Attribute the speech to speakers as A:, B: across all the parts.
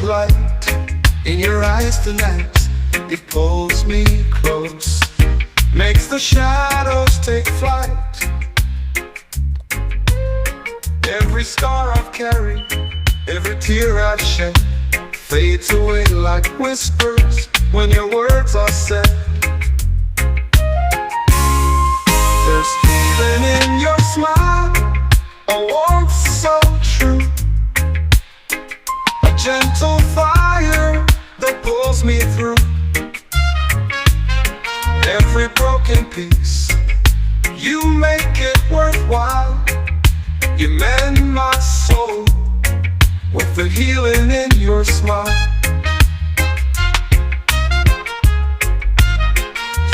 A: light in your eyes tonight. It pulls me close, makes the shadows take flight. Every scar I've carried, every tear I've shed, fades away like whispers when your words are said. There's healing in your smile, a warmth so true, a gentle fire that pulls me through. Every broken piece, you make it worthwhile. You mend my soul with the healing in your smile.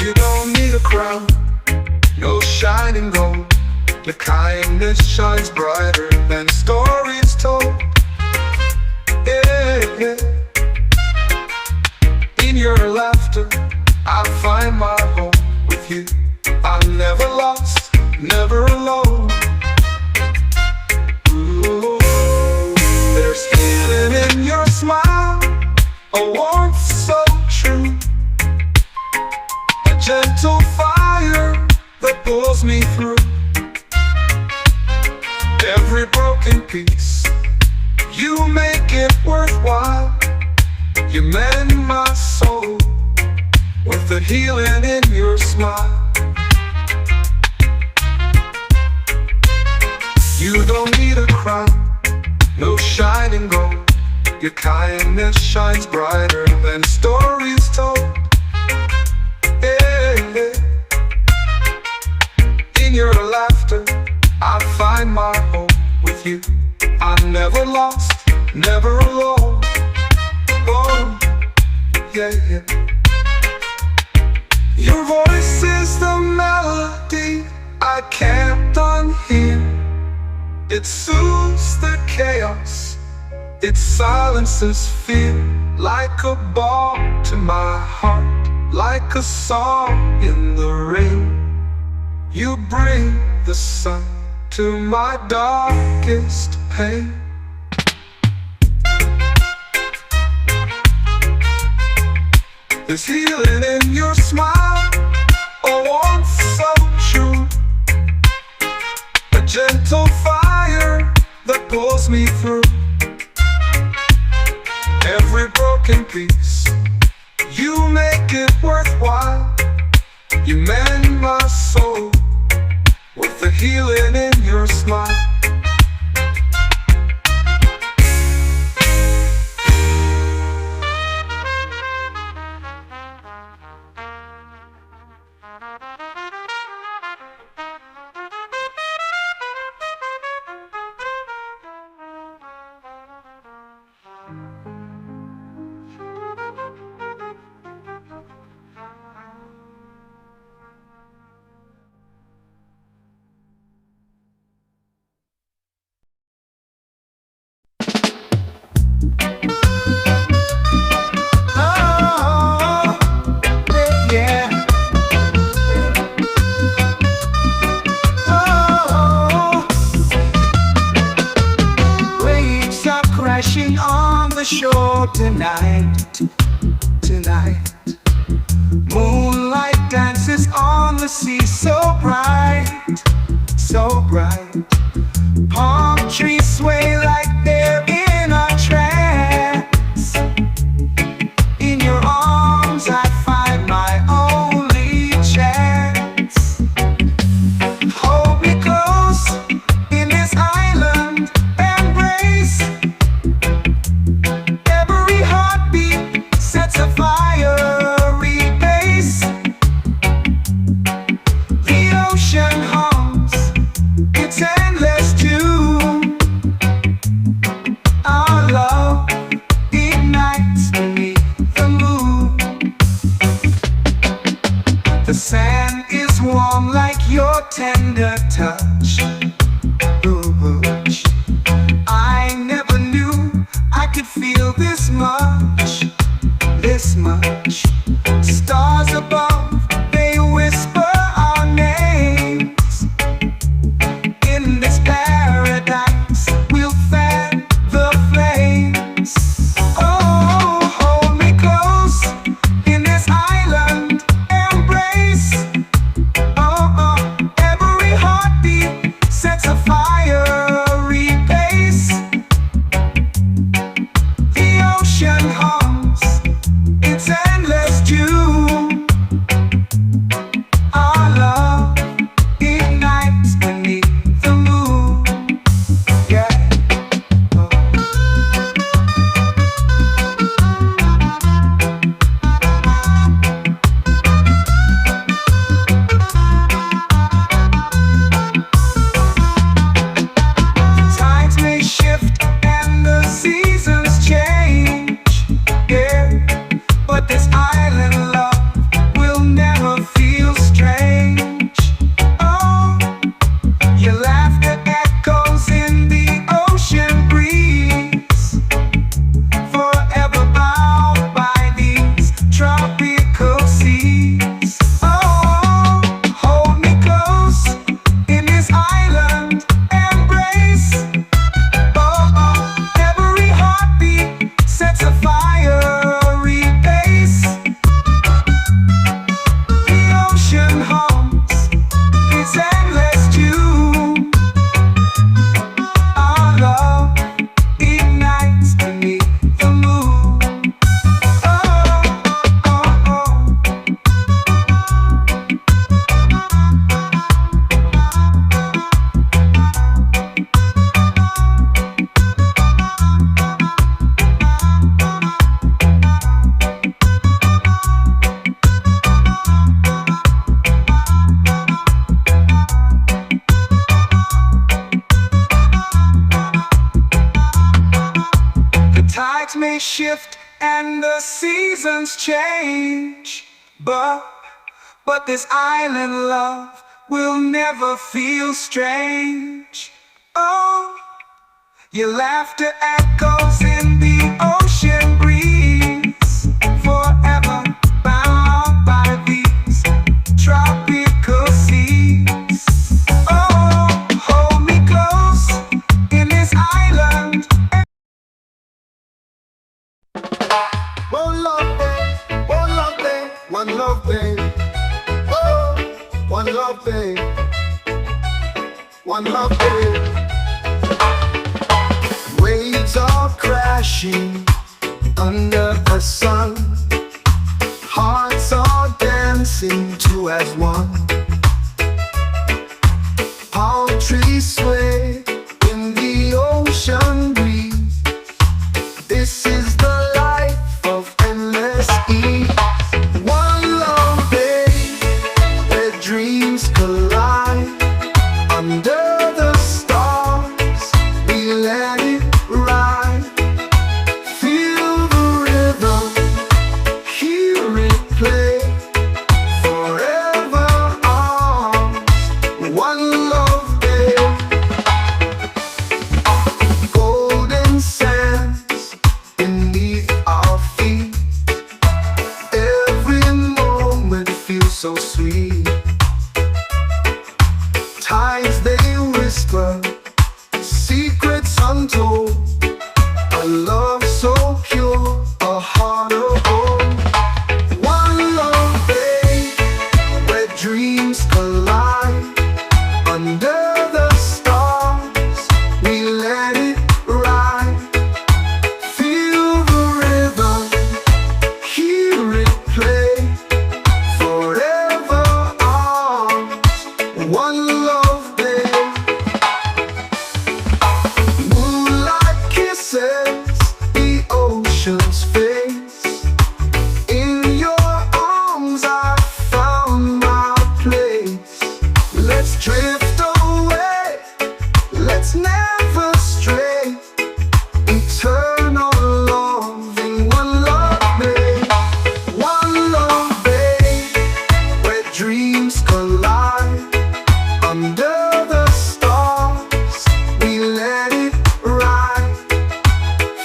A: You don't need a crown, no shining gold. Your kindness shines brighter than stories told. Yeah, yeah. In your laughter, I find my home with you. I'm never lost, never alone. Ooh, there's healing in your smile, a warmth so true, a gentle fire that pulls me through. Every broken piece, you make it worthwhile. You mend my soul with the healing in your smile. You don't need a crown, no shining gold. Your kindness shines brighter than stories told. Yeah, yeah. In your laughter, I find my home with you. I'm never lost, never alone. Oh, yeah, yeah. Your voice is the melody I can't unhear. It soothes the chaos, it silences fear. Like a balm to my heart, like a song in the rain. You bring the sun to my darkest pain. There's healing in your smile, a warmth so true, a gentle fire that pulls me through. Every broken piece, you make it worthwhile. You mend my soul with the healing in your smile. Shore tonight, tonight. Moonlight dances on the sea, so bright, so bright. Palm trees sway like they're in a trance. In your arms I find my only chance. Hold me close in this island embrace. Sets a fiery base. The ocean hums its endless tune. Our love ignites beneath the moon. The sand is warm like your tender touch. Ooh, I never knew I could feel this much. This much. Stars above, they whisper our names. In this paradise, we'll fan the flames. Oh, shift and the seasons change, but this island love will never feel strange. Oh, your laughter echoes in the ocean breeze, forever bound by these tropical seas. Oh, hold me close in this island.
B: One love, babe, one love, babe, one love, babe. Oh, one love, babe, one love, babe. Waves are crashing under the sun. Hearts are dancing two as one. Palm trees sway in the ocean breeze. This is the life of endless ease. One love, babe, where dreams collide. Under the stars, we let it ride. Feel the rhythm, hear it play. Forever ours, one love, babe. Golden sands beneath our feet. Every moment feels so sweet. Tides they whisper, secrets untold. A love so pure, a heart of gold. One love, babe, where dreams collide. Under the stars, we let it ride. Feel the rhythm, hear it play. Forever ours, one love, babe. Moonlight kisses the ocean's face. In your arms I found my place. Let's drift away, let's never stray. Eternal loving, one love, babe. One love, babe, where dreams collide. Under the stars, we let it ride.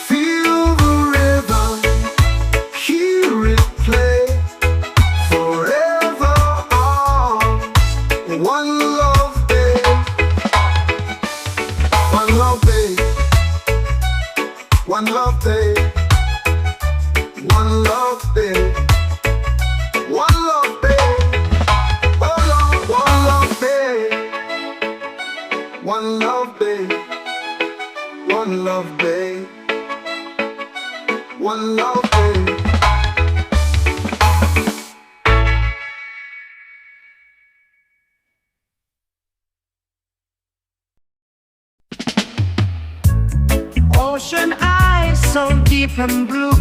B: Feel the rhythm, hear it play. Forever ours, one love, babe. One love, babe. One love, babe. One love, babe. One love, babe. Oh Lord, one love, babe. One love, babe. One love, babe. One love, babe.
C: Ocean eyes so deep and blue,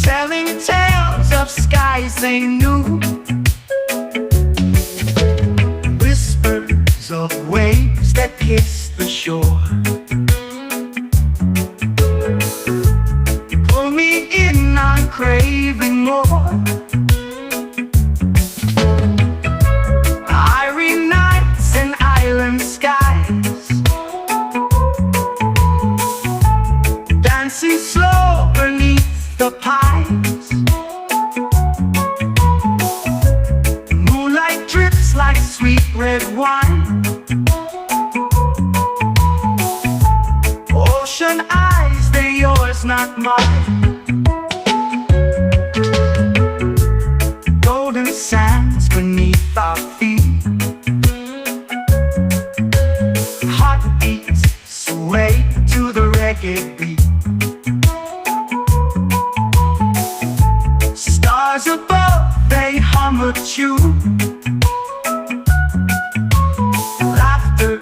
C: telling tales of skies they knew. Whispers of waves that kiss the shore. Pull me in, I'm craving more. Irie nights and island skies, dancing slow beneath the pines. Moonlight drips like sweet red wine. Ocean eyes, they're yours, not mine. Golden sands beneath our feet. Heartbeats sway to the reggae beat. Stars above, they hum a tune. Laughter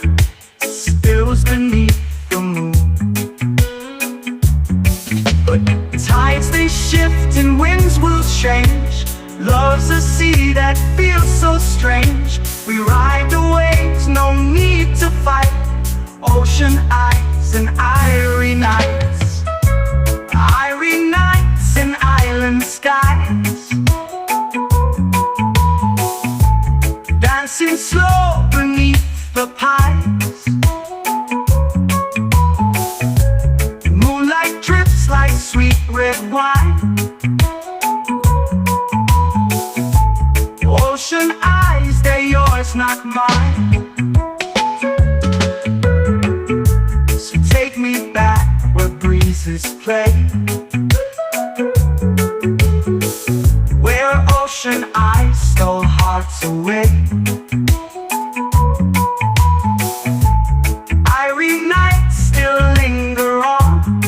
C: spills beneath the moon. But tides they shift and winds will change. Love's a sea that feels so strange. We ride the waves, no need to fight. Ocean eyes, and irie nights. Irie nights and island skies, dancing slow beneath the pines. Moonlight drips like sweet red wine. Ocean eyes, they're yours, not mine. So take me back where breezes play, where ocean eyes stole hearts away. Irie nights still linger on,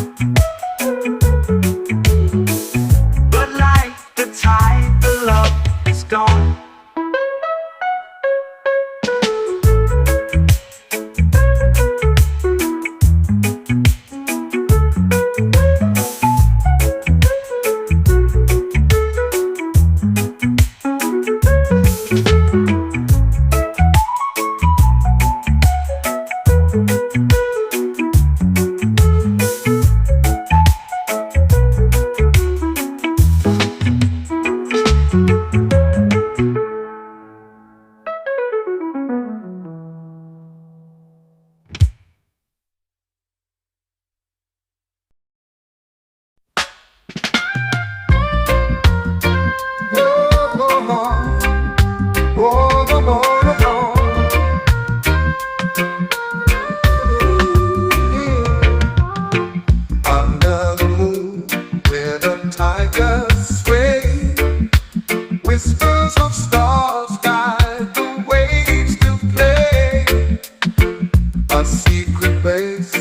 C: but like the tide, the love is gone.
B: Under the moon, where the tigers sway, whispers of stars guide the waves to play. A secret place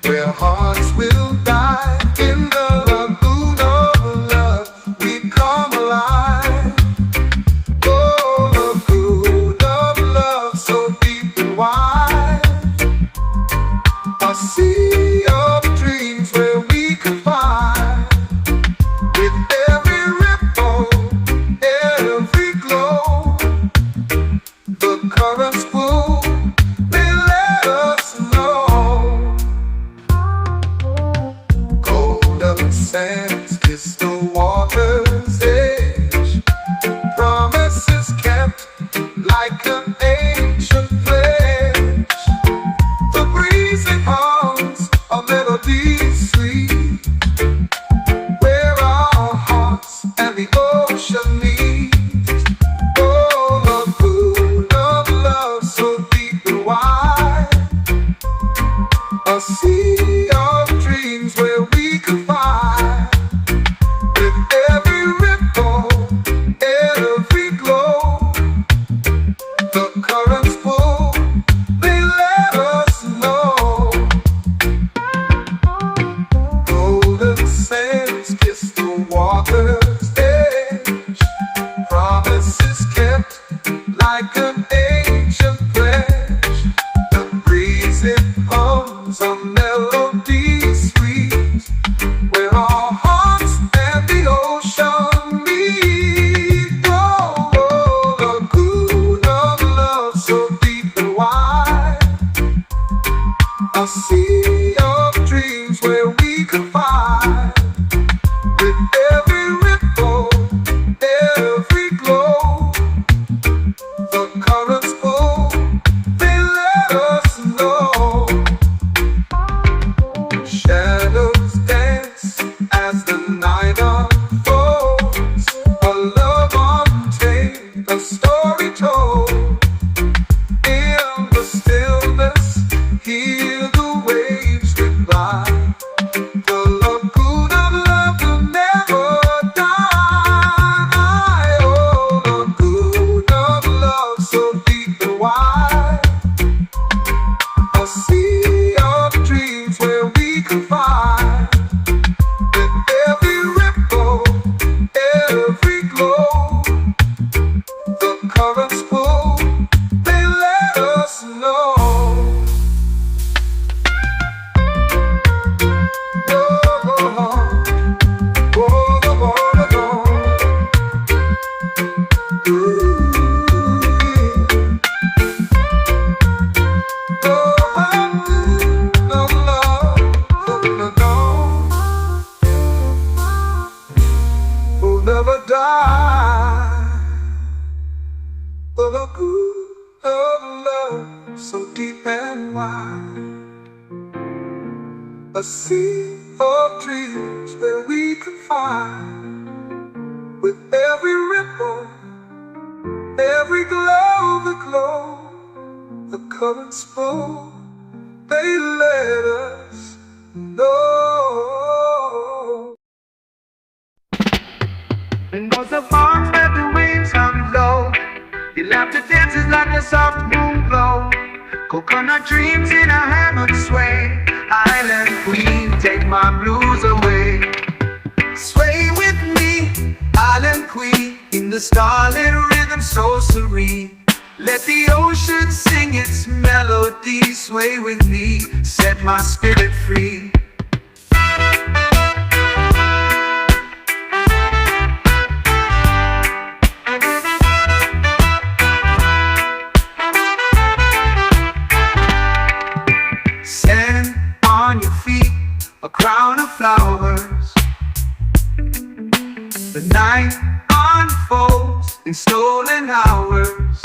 B: where hearts will die. In the lagoon of love, we come alive. Oh, lagoon of love, so deep and wide. A sea of dreams where we can find. With every ripple, every glow, the currents pull, they let us know. Golden sands kiss the water's edge, promises kept like an ancient pledge. The breeze it hums, a melody sweet, where our hearts and the ocean meet. Oh, lagoon of love, so deep and wide. A sea of dreams where we can find. With
A: of a good of love so deep and wide. A sea of dreams where we can find, with every ripple, every glow, the currents flow, they let us know.
C: Windows of arms where the waves hung low. Your laughter dances like a soft moon glow. Coconut dreams in a hammock sway. Island queen, take my blues away. Sway with me, island queen, in the starlit rhythm so serene. Let the ocean sing its melody. Sway with me, set my spirit free. Sand on your feet, a crown of flowers. The night unfolds in stolen hours.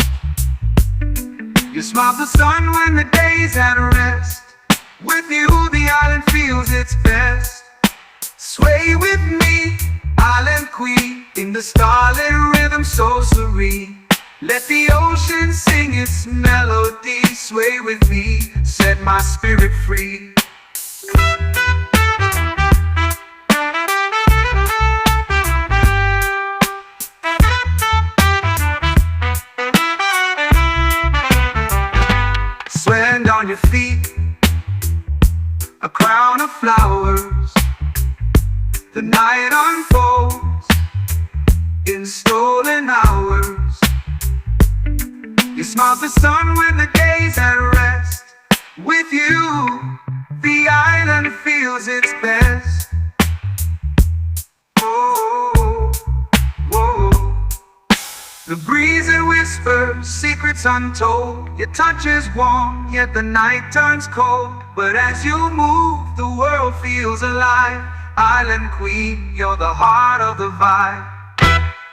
C: You smile the sun when the day's at rest. With you the island feels its best. Sway with me, island queen, in the starlit rhythm so serene. Let the ocean sing its melody. Sway with me, set my spirit free. Sand on your feet, a crown of flowers. The night unfolds in stolen hours. You smile the sun when the day's at rest. With you, the island feels its best. Oh, whoa. The breeze that whispers secrets untold. Your touch is warm, yet the night turns cold. But as you move, the world feels alive. Island queen, you're the heart of the vibe.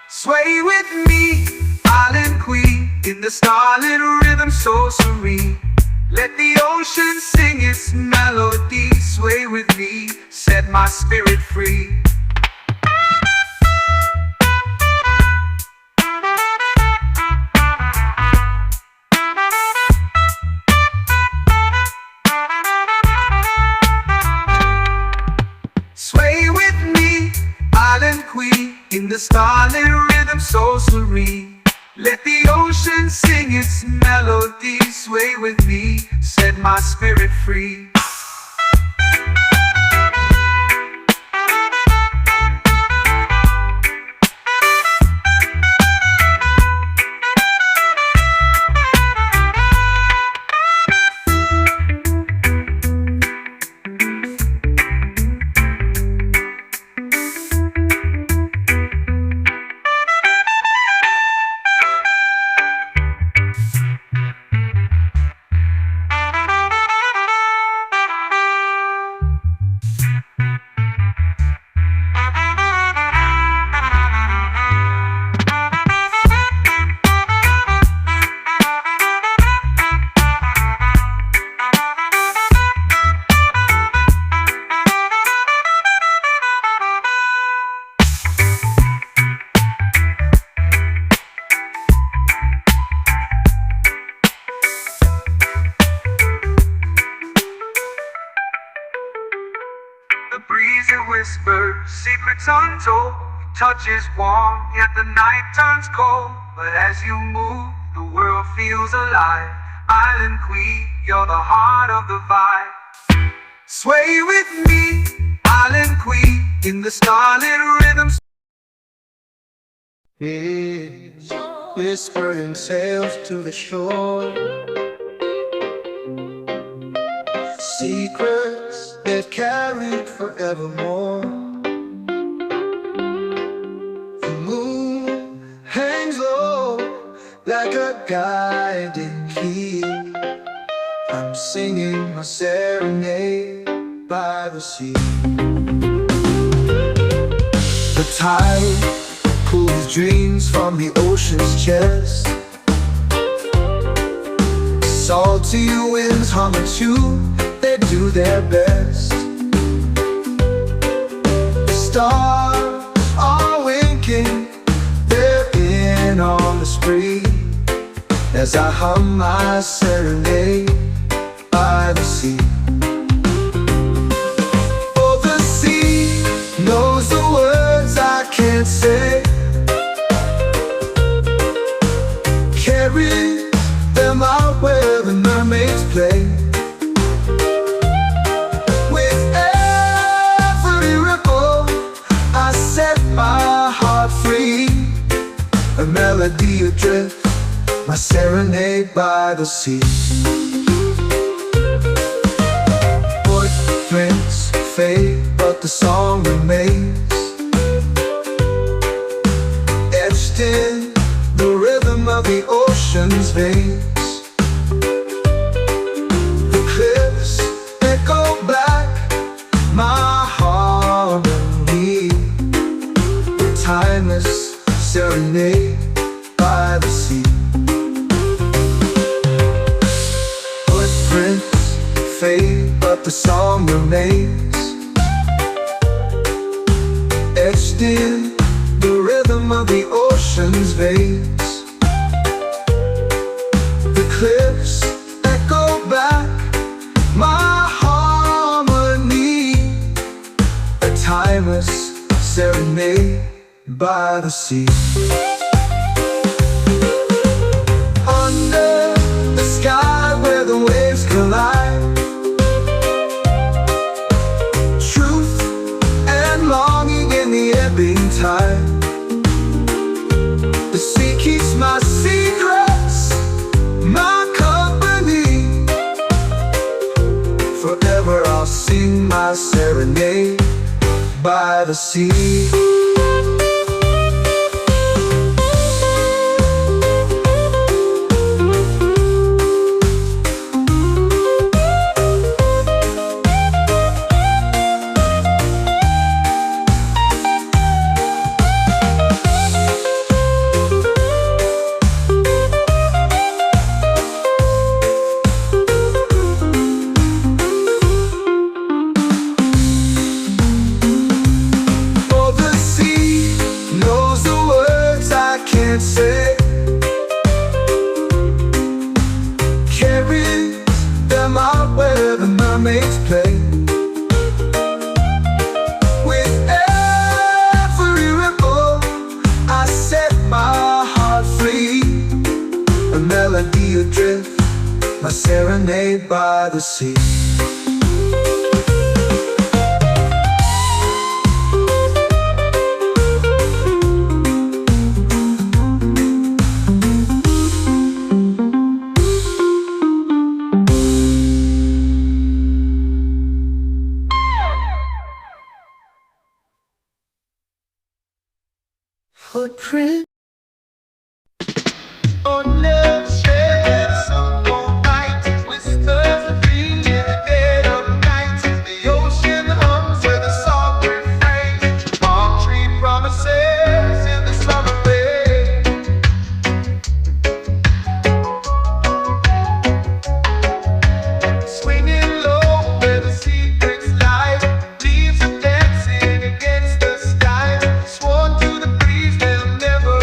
C: Sway with me, island queen, in the starlit rhythm so serene. Let the ocean sing its melody. Sway with me, set my spirit free. Sway with me, island queen, in the starlit rhythm so serene. Let the ocean sing its melody. Sway with me, set my spirit free. The breeze that whispers secrets untold. Touch is warm, yet the night turns cold. But as you move, the world feels alive. Island queen, you're the heart of the vibe. Sway with me, island queen, in the starlit rhythm.
B: It's whispering sails to the shore. Secrets that carried forevermore. The moon hangs low like a guiding key. I'm singing my serenade by the sea. The tide pulls dreams from the ocean's chest. Salty winds hum a tune, they do their best. Stars are winking, they're in on the spree, as I hum my serenade by the sea. Oh, the sea knows the words I can't say, carries them out where the mermaids play. With every ripple I set my heart free, a melody adrift, my serenade by the sea. Footprints fade, but the song remains, etched in the rhythm of the ocean's veins. The cliffs echo back my harmony, a timeless serenade by the sea. Footprints fade, but the song remains, etched in the rhythm of the ocean's veins. The cliffs echo back my harmony, a timeless serenade by the sea. Under the sky where the waves collide, truth and longing in the ebbing tide. The sea keeps my secrets, my company. Forever I'll sing my serenade by the sea. Say, carry them out where the mermaids play. With every ripple I set my heart free, a melody adrift, my serenade by the sea. Footprint on the shades of night, whispers of dreams in the dead of night. The ocean hums with a soft refrain, palm tree promises in the summer rain. Swinging low where the secrets lie, leaves are dancing against the sky, sworn to the breeze they'll never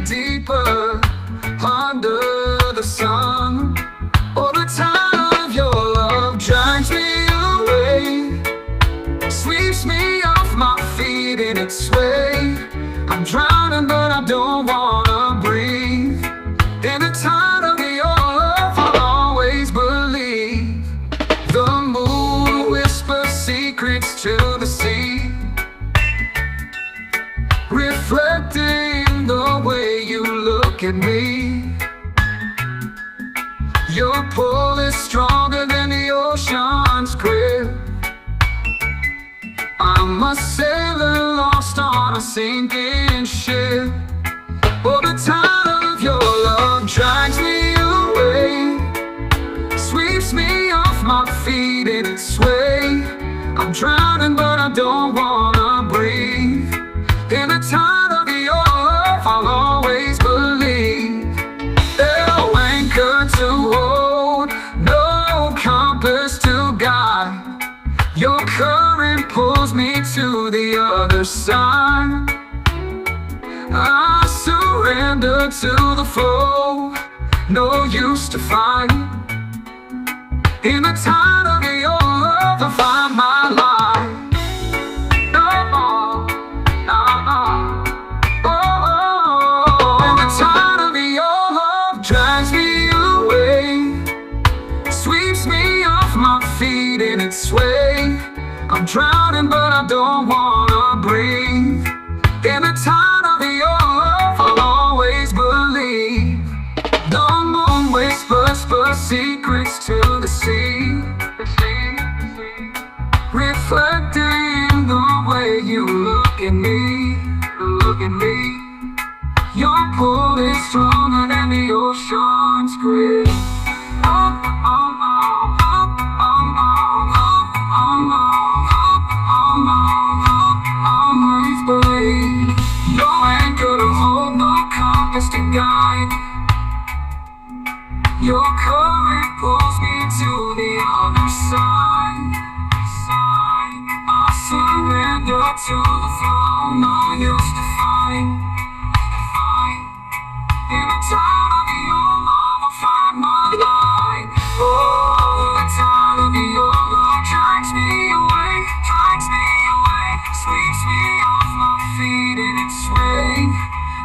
C: deeper under the sun. Oh, the tide of your love drags me away, sweeps me off my feet in its sway. I'm drowning but I don't wanna breathe. In the tide of your love I'll always believe. The moon whispers secrets to the sea, reflecting the way you look at me. Your pull is stronger than the ocean's grip. I'm a sailor lost on a sinking ship. Oh, the tide of your love drags me away, sweeps me off my feet in its sway. I'm drowning but I don't wanna breathe. In the tide of your love I'll always believe. No anchor to hold, no compass to guide. Your current pulls me to the other side. I surrender to the flow, no use to fight. In the tide of your love I find my life. No more, no more. Oh, in the tide of your love drags me away, sweeps me off my feet in its sway. I'm drowning but I don't wanna breathe. In the tide of your love I'll always believe. The moon whispers secrets to the sea, reflecting the way you look at me, look at me. Your pull is stronger than the ocean's grip. Always believe. No anchor to hold, no compass to guide. Your current pulls me to the other side. I surrender to the flow, no use to fight. In the tide of your love I find my light. Oh, the tide of your love drags me away, sweeps me off my feet in its sway.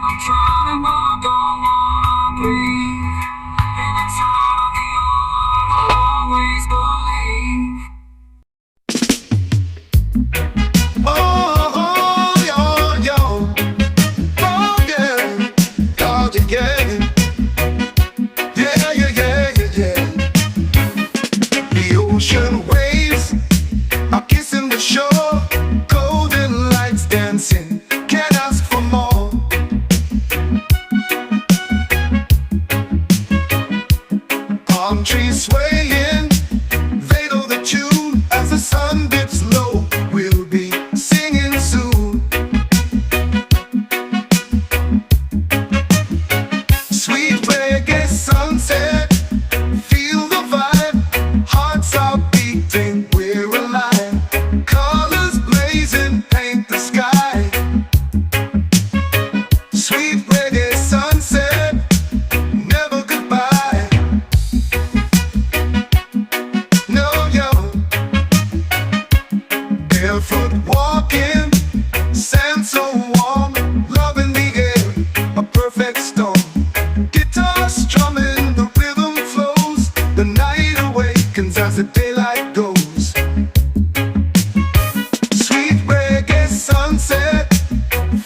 C: I'm drowning but I don't wanna breathe. In the tide of your love I'll always believe.
B: Oh, yo, yo. Oh, yeah. Oh, yeah. Yeah, yeah, yeah, yeah, yeah. The ocean waves are kissing the shore, golden lights dancing, can't ask for more. Palm trees swaying, they know the tune. As the sun dips low, we'll be singing soon. Sweet reggae sunset, feel the vibe. Hearts are beating, we're alive. Colors blazing, paint the sky. Sweet reggae sunset, never goodbye. No, yo. Barefoot walking, sand so warm, love in the air, a perfect storm. Guitar strumming, the rhythm flows, the night awakens as the daylight goes. Sweet reggae sunset,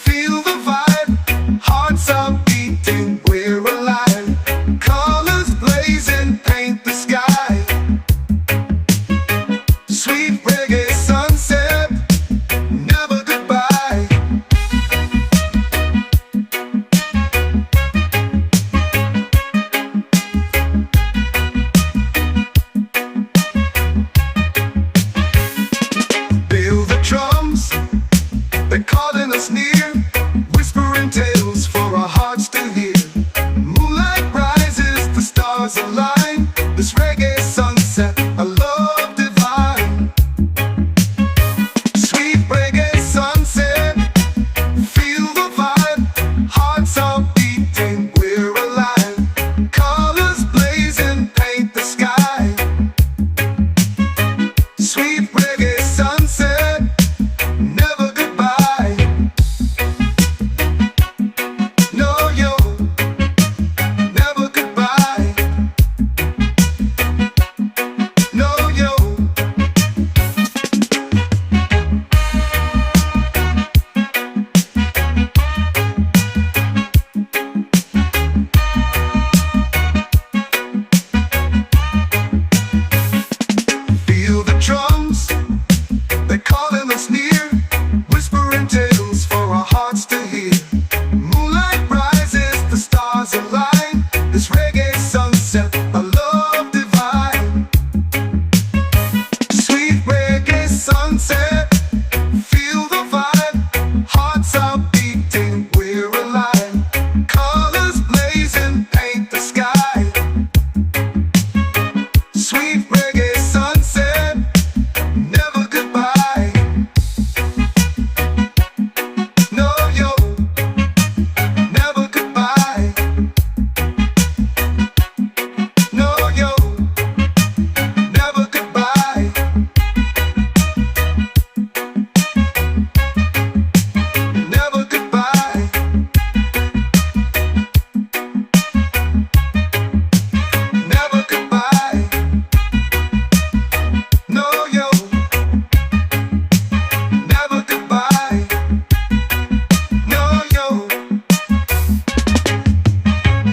B: feel the vibe. Hearts are beating, we're alive. Colors blazing, paint the sky. Sweet reggae sunset, never goodbye. Feel the drums, they're calling us near, whispering tales for our hearts to hear. Moonlight rises, the stars align. This reggae sunset, a love divine. Feel the drums, they calling us near, whispering tales for our hearts to hear. Moonlight rises, the stars align, this reggae sunset, a love divine. Sweet reggae sunset, feel the vibe, hearts are beating, we're alive. Colors blazing, paint the sky. Sweet reggae sunset, never goodbye. No, yo, never goodbye. No, yo, never goodbye. Never goodbye. Never goodbye. No, yo, never goodbye. No, yo,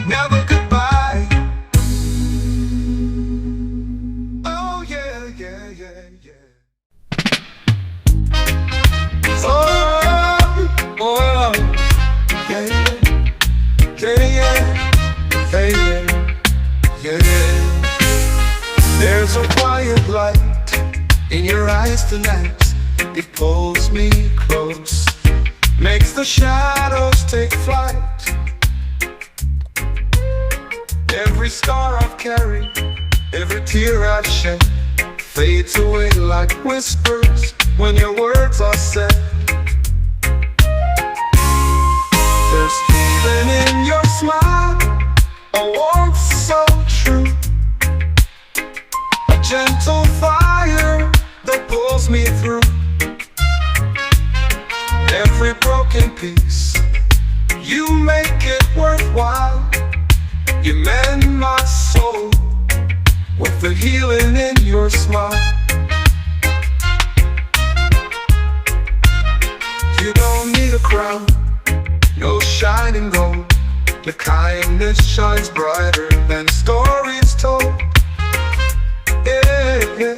B: never goodbye. Oh, yeah, yeah, yeah, yeah. Oh, yeah, yeah, yeah, yeah, yeah. There's a quiet light in your eyes tonight. It pulls me close, makes the shadows take flight. Every scar I've carried, every tear I've shed, fades away like whispers when your words are said. There's healing in your smile, a warmth so true, a gentle fire that pulls me through. Every broken piece, you make it worthwhile. You mend my soul with the healing in your smile. You don't need a crown, no shining gold. Your kindness shines brighter than stories told. Yeah, yeah.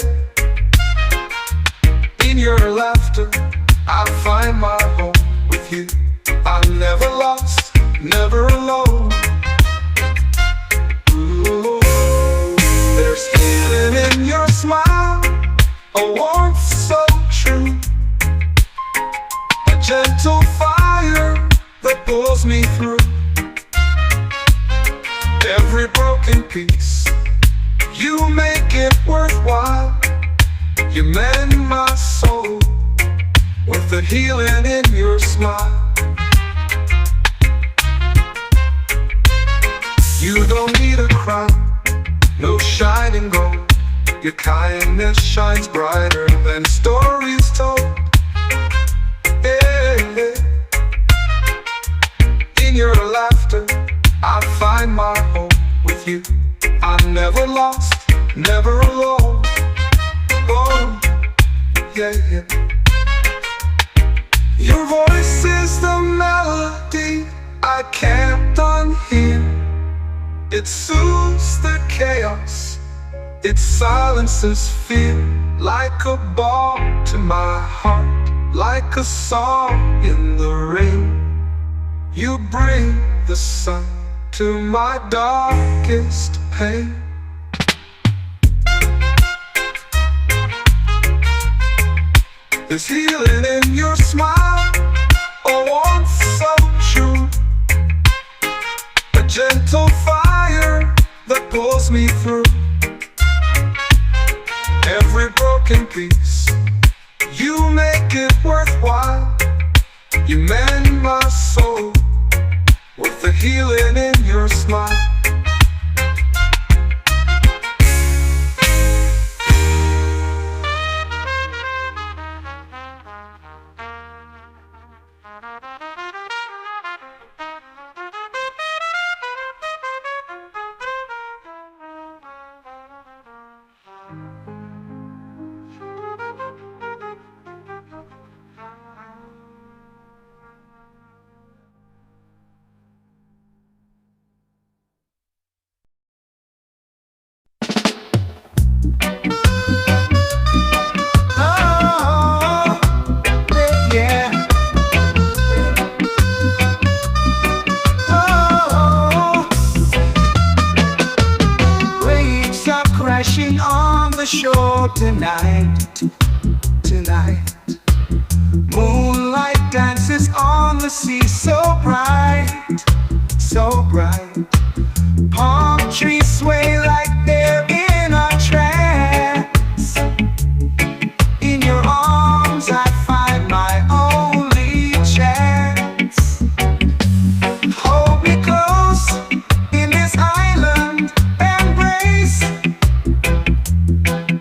B: In your laughter, I find my home with you. I'm never lost, never alone. Ooh, there's healing in your smile, a warmth so true, a gentle fire that pulls me through. Every broken piece, you make it worthwhile. You mend my soul with the healing in your smile. You don't need a crown, no shining gold. Your kindness shines brighter than stories told. Yeah, yeah. In your laughter, I find my home with you. I'm never lost, never alone. Oh, yeah, yeah. Your voice is the melody I can't unhear. It soothes the chaos, it silences fear. Like a balm to my heart, like a song in the rain. You bring the sun to my darkest pain. There's healing in your smile, a warmth so true, a gentle fire that pulls me through. Every broken piece, you make it worthwhile. You mend my soul with the healing in your smile.
C: Oh, tonight, tonight, moonlight dances on the sea, so bright, so bright. Palm trees sway like they're in a trance. In your arms I find my only chance. Hold me close in this island embrace.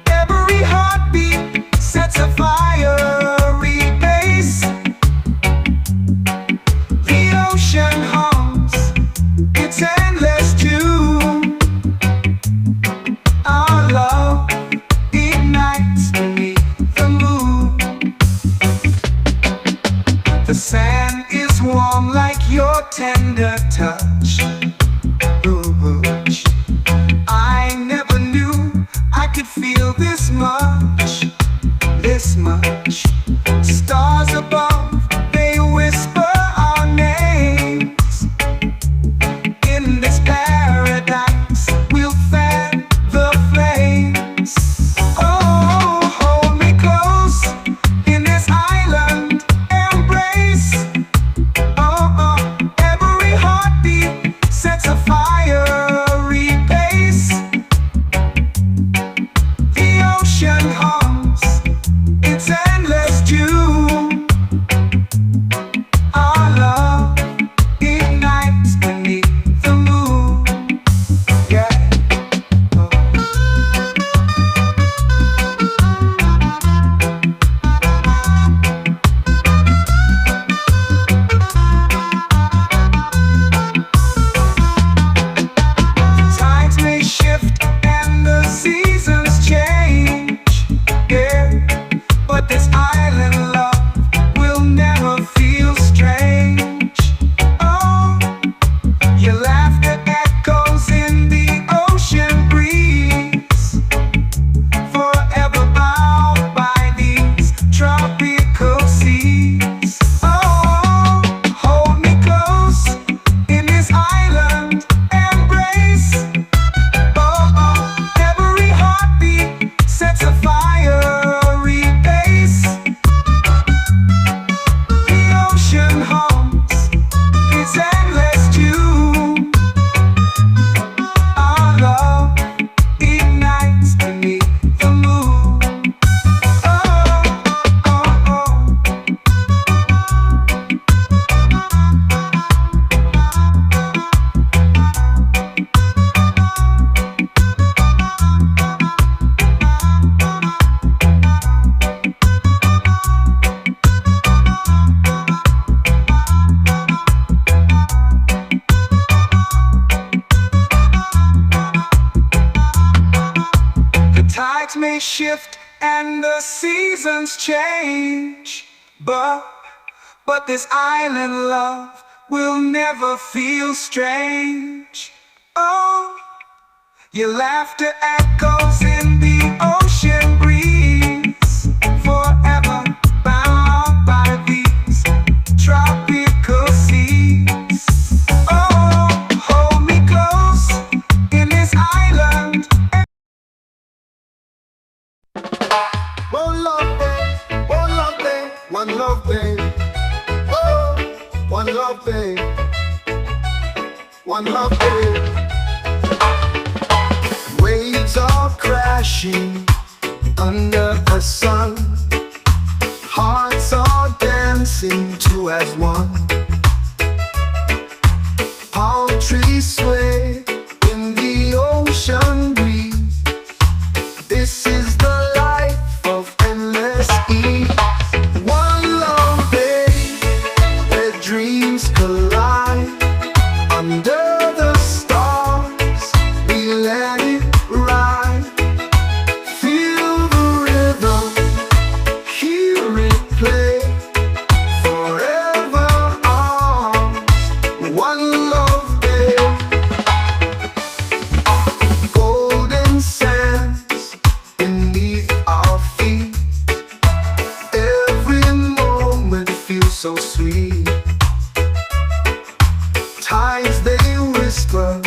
C: Every heartbeat sets a fiery base. The ocean hums its endless tune. Our love ignites beneath the moon. The sand is warm like your tender touch. Ooh, I never knew I could feel this much, this much. Stars above, they whisper our names. In this paradise, we'll fan the flames. Oh, hold me close in this island embrace. Oh, oh, every heartbeat sets a fiery pace. The ocean hums its endless tune. Our love ignites beneath the moon. Yeah. Oh. Tides may shift and the seasons change, yeah, but this island love will never feel strange. Oh, your laughter echoes in the ocean breeze, forever bound by these tropical seas. Oh, hold me close in this island embrace. Oh, oh, every heartbeat sets a fiery pace. The ocean hums its endless tune. Our love ignites beneath the moon. Oh, oh, oh. The tides may shift and the seasons change, but this island love will never feel strange. Oh, your laughter echoes in the ocean breeze, forever bound by these tropical seas. Oh, hold me close in this island.
B: One love day, one love day, one love day. Oh, one love day, one love day. Waves are crashing under the sun. Hearts are dancing two as one. Palm trees sway in the ocean breeze. This is the life of endless ease. One love day where dreams collide. Under the stars, we let it ride. Feel the rhythm, hear it play. Forever arms, one love day. Golden sands beneath our feet. Every moment feels so sweet. Tides they whisper,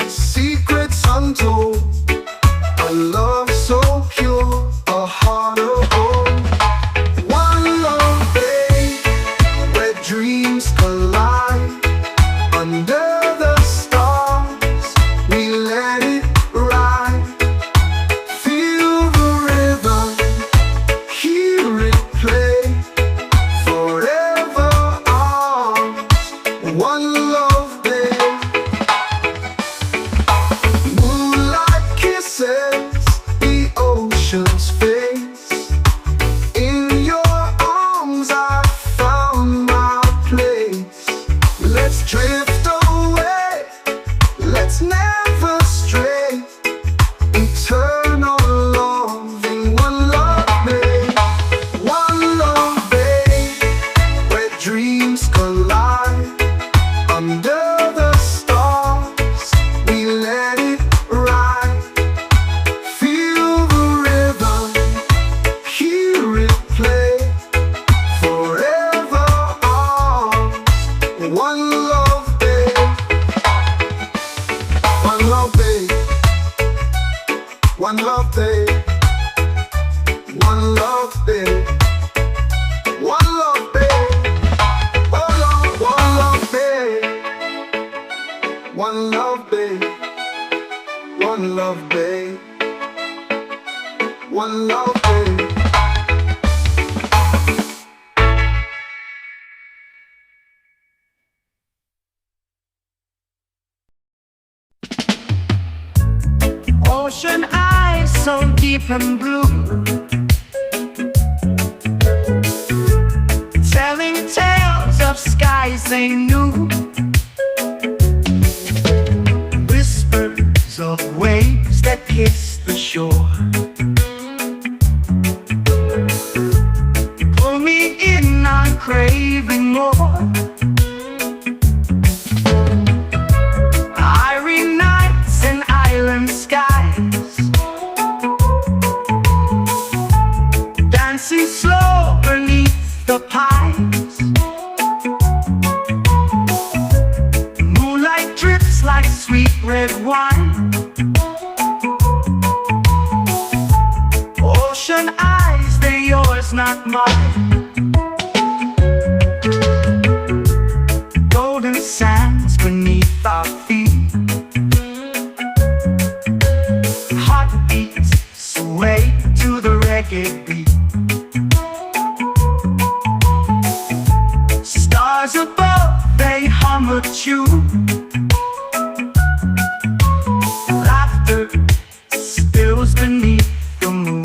B: secrets untold. A love so pure.
C: Ocean eyes so deep and blue, telling tales of skies they knew, whispers of waves that kiss the shore. Pull me in, I'm craving more. Irie nights and island skies, dancing slow beneath the pines. Moonlight drips like sweet red wine. Ocean eyes, they're yours, not mine. Golden sands beneath our feet, heartbeats sway to the reggae beat. Stars above, they hum a tune. Laughter spills beneath the moon.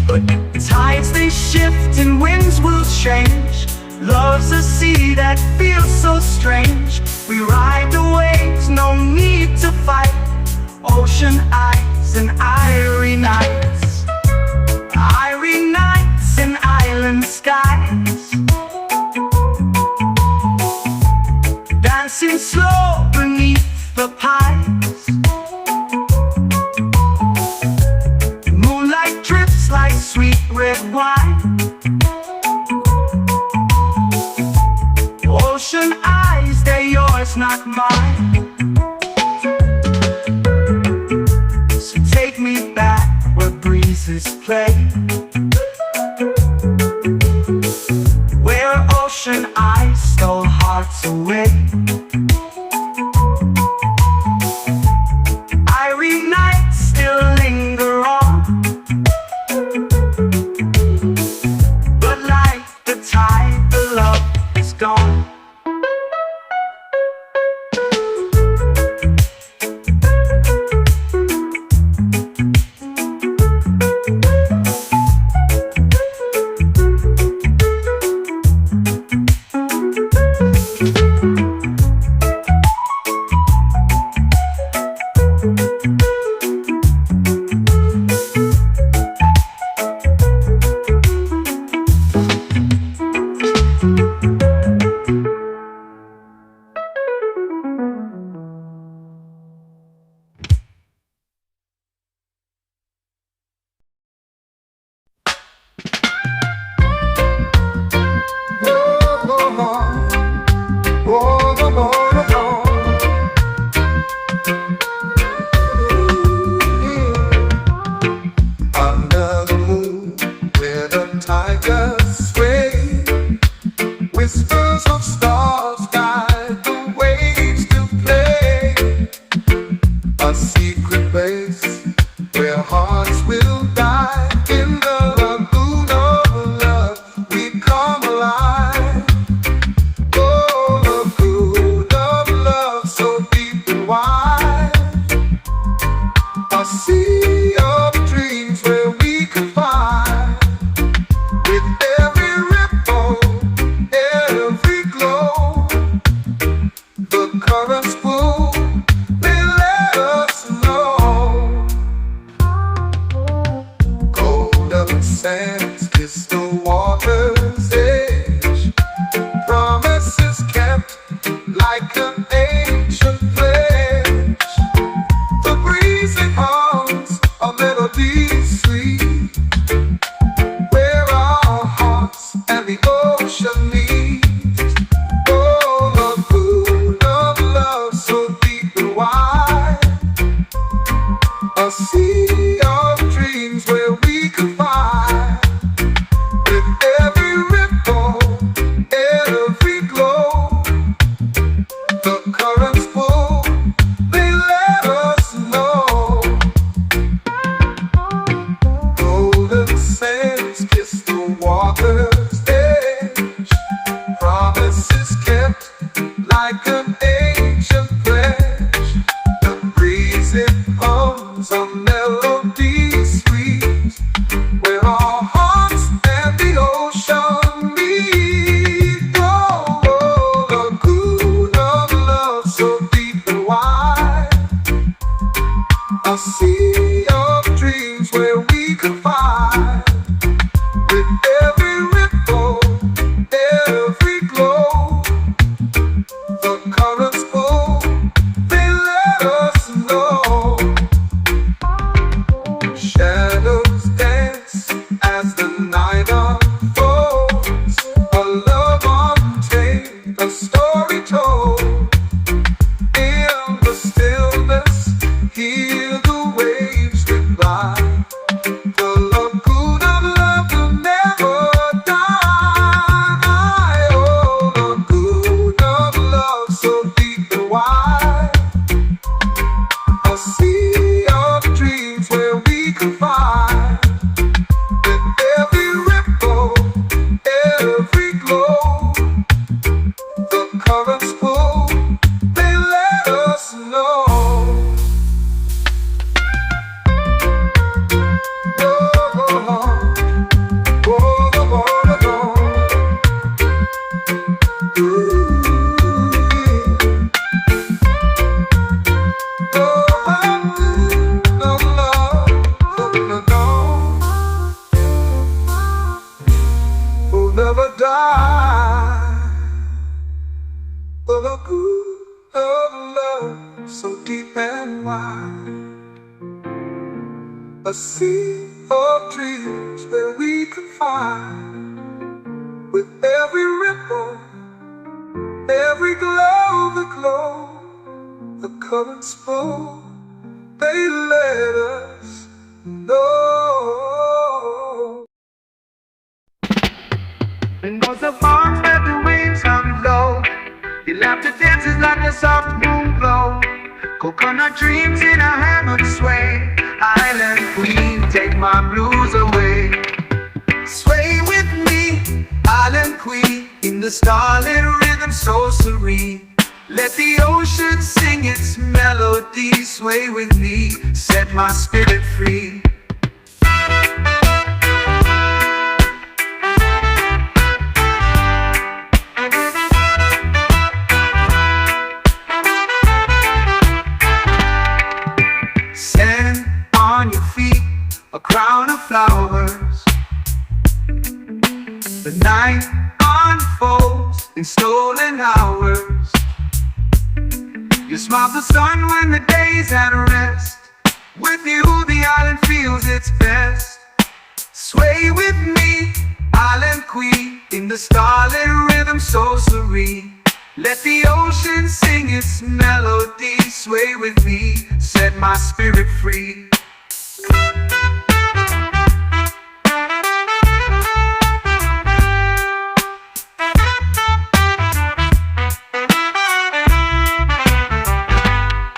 C: But tides they shift and winds will change. Love's a sea that feels so strange. We ride the waves, no need to fight. Ocean eyes and irie nights, irie nights and island skies, dancing slow beneath the pines. Moonlight drips like sweet red wine. Ocean eyes, they're yours, not mine. So take me back where breezes play, where ocean eyes stole hearts away. Irie nights still linger on, but like the tide, the love is gone.
B: Under the moon, where the tigers sway, whispers of stars guide the waves to play. A secret place where hearts will die. In the lagoon of love, we come alive. Oh, lagoon of love, so deep and wide. A sea of dreams where we can find. With every ripple, every glow, the currents pull, they let us know.
A: of dreams where we can find. With every ripple, every glow, the currents flow, they let us know.
C: And goes the farm where the waves come low. Your laughter dances like a soft moon glow. Coconut dreams in a hammock sway. Island queen, take my blues away. Sway with me, island queen, in the starlit rhythm so serene. Let the ocean sing its melody. Sway with me, set my spirit free. Stand on your feet, a crown of flowers. The night unfolds in stolen hours. You smile the sun when the day's at rest. With you the island feels its best. Sway with me, island queen, in the starlit rhythm so serene. Let the ocean sing its melody. Sway with me, set my spirit free.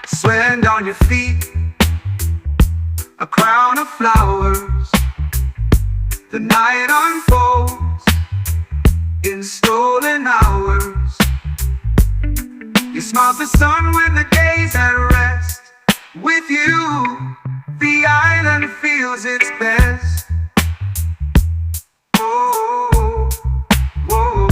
C: Stand on your feet, a crown of flowers. The night unfolds in stolen hours. You smile the sun when the day's at rest. With you, the island feels its best. Oh, whoa.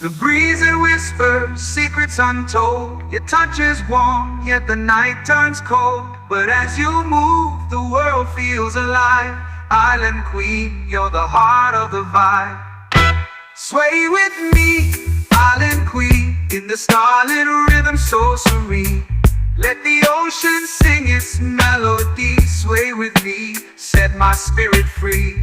C: The breeze that whispers secrets untold. Your touch is warm, yet the night turns cold. But as you move, the world feels alive. Island queen, you're the heart of the vibe. Sway with me, island queen, in the starlit rhythm so serene. Let the ocean sing its melody. Sway with me, set my spirit free.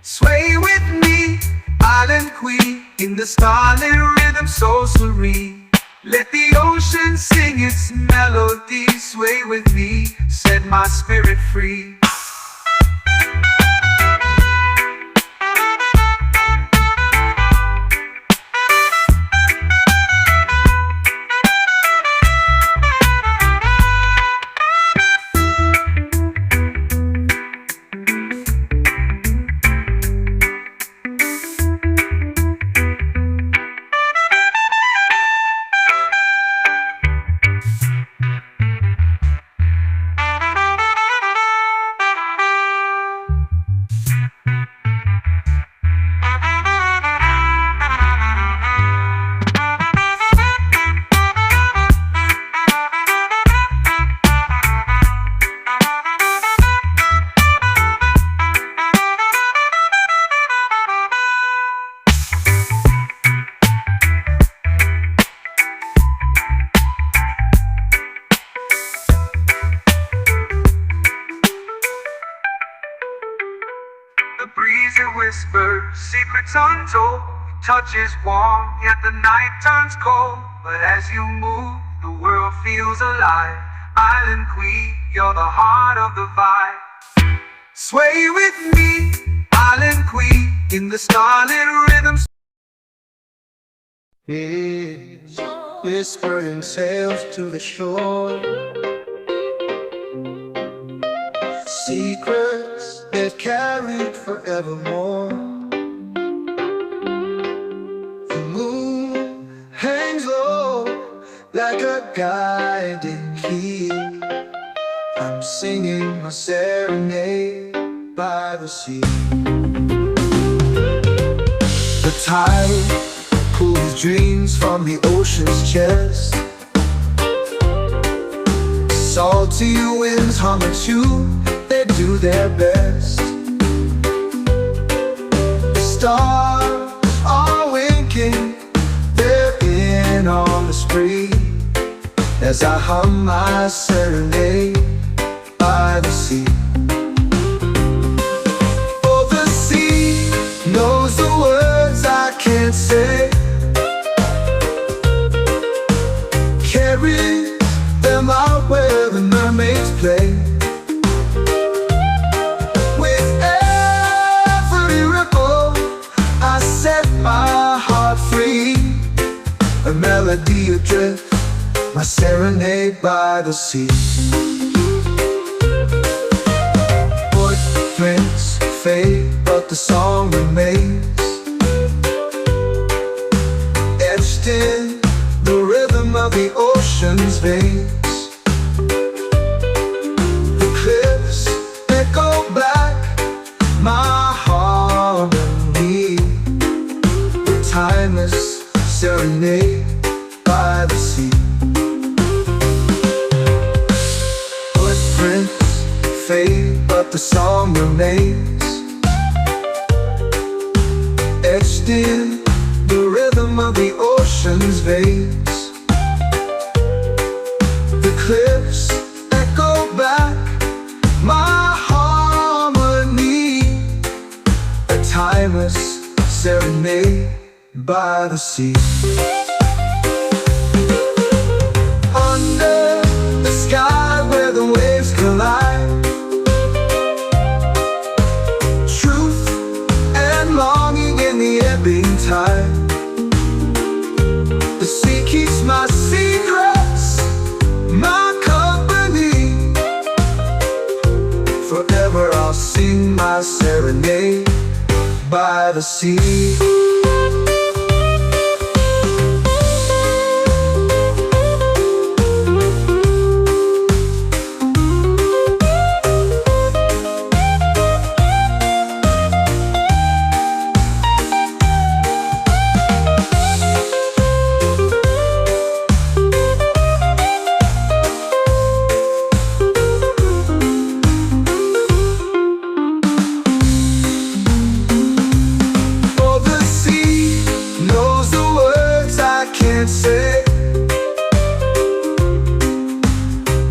C: Sway with me, island queen, in the starlit rhythm so serene. Let the ocean sing its melody. Sway with me, set my spirit free. The breeze that whispers secrets untold. Touch is warm, yet the night turns cold. But as you move, the world feels alive. Island queen, you're the heart of the vibe. Sway with me, island queen, in the starlit rhythm.
B: It's whispering sails to the shore. Secrets that carried forevermore. The moon hangs low like a guiding key. I'm singing my serenade by the sea. The tide pulls dreams from the ocean's chest. Salty winds hum a tune, they do their best.
A: stars are winking, they're in on the spree as I hum my serenade by the sea. Oh, the sea knows the words I can't say, carries them out where the mermaids play. With every ripple I set my heart free, a melody adrift, my serenade by the sea. Footprints fade, but the song remains, etched in the rhythm of the ocean's veins. The cliffs echo back my harmony, the timeless serenade by the sea. Footprints fade, but the song remains, etched in the rhythm of the ocean's veins. The cliffs echo back my harmony, a timeless serenade by the sea. Under the sky where the waves collide, truth and longing in the ebbing tide. The sea keeps my secrets, my company. Forever I'll sing my serenade by the sea. Say,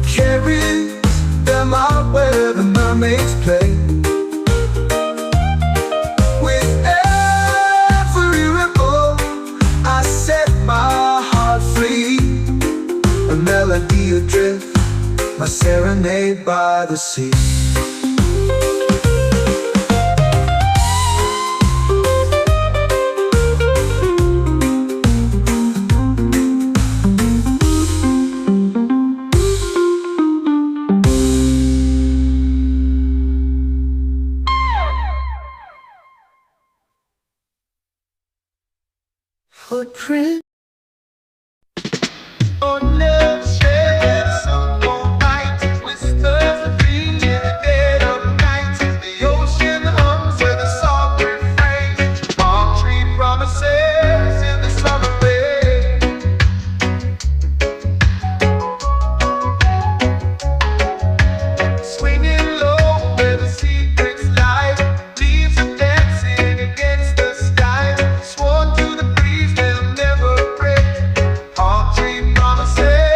A: carries them out where the mermaids play. With every ripple I set my heart free, a melody adrift, my serenade by the sea. Footprint
B: On the shades of moonlight, whispers of dreams in the dead of night. The ocean hums with a soft refrain, palm tree promises in the summer rain. Swinging low where the secrets lie, leaves are dancing against the sky. Sworn to the breeze, they'll never break. Palm tree promises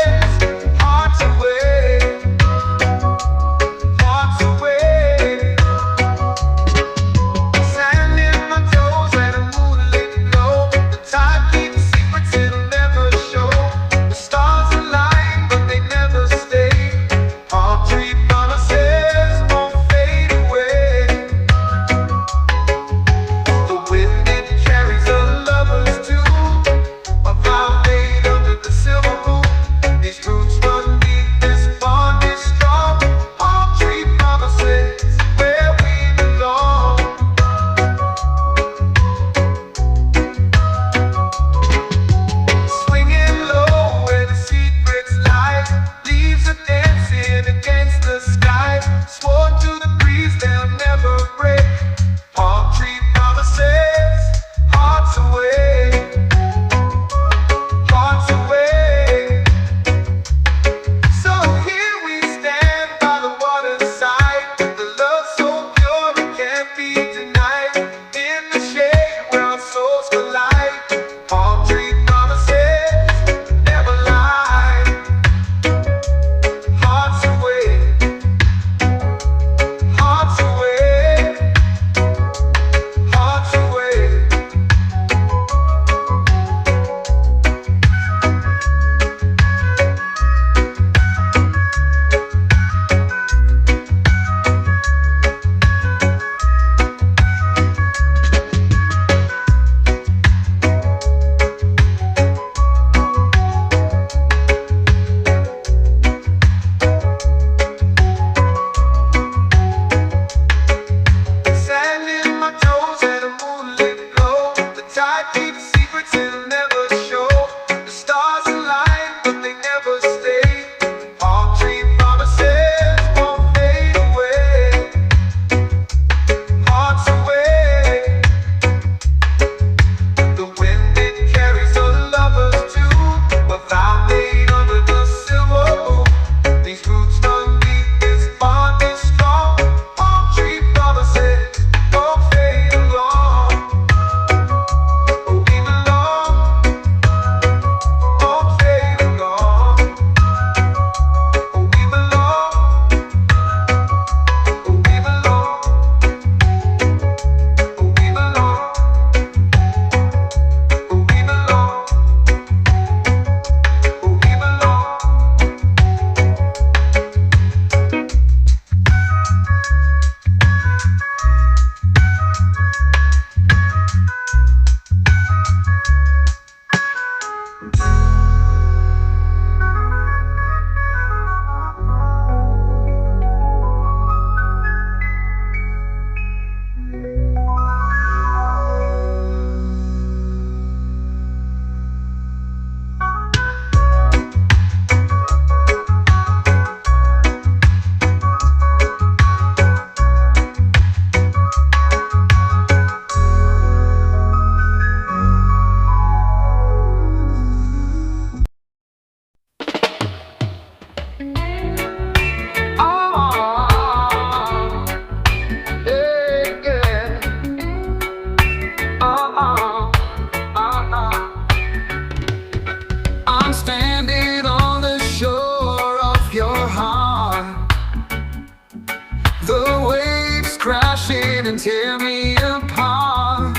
C: me apart.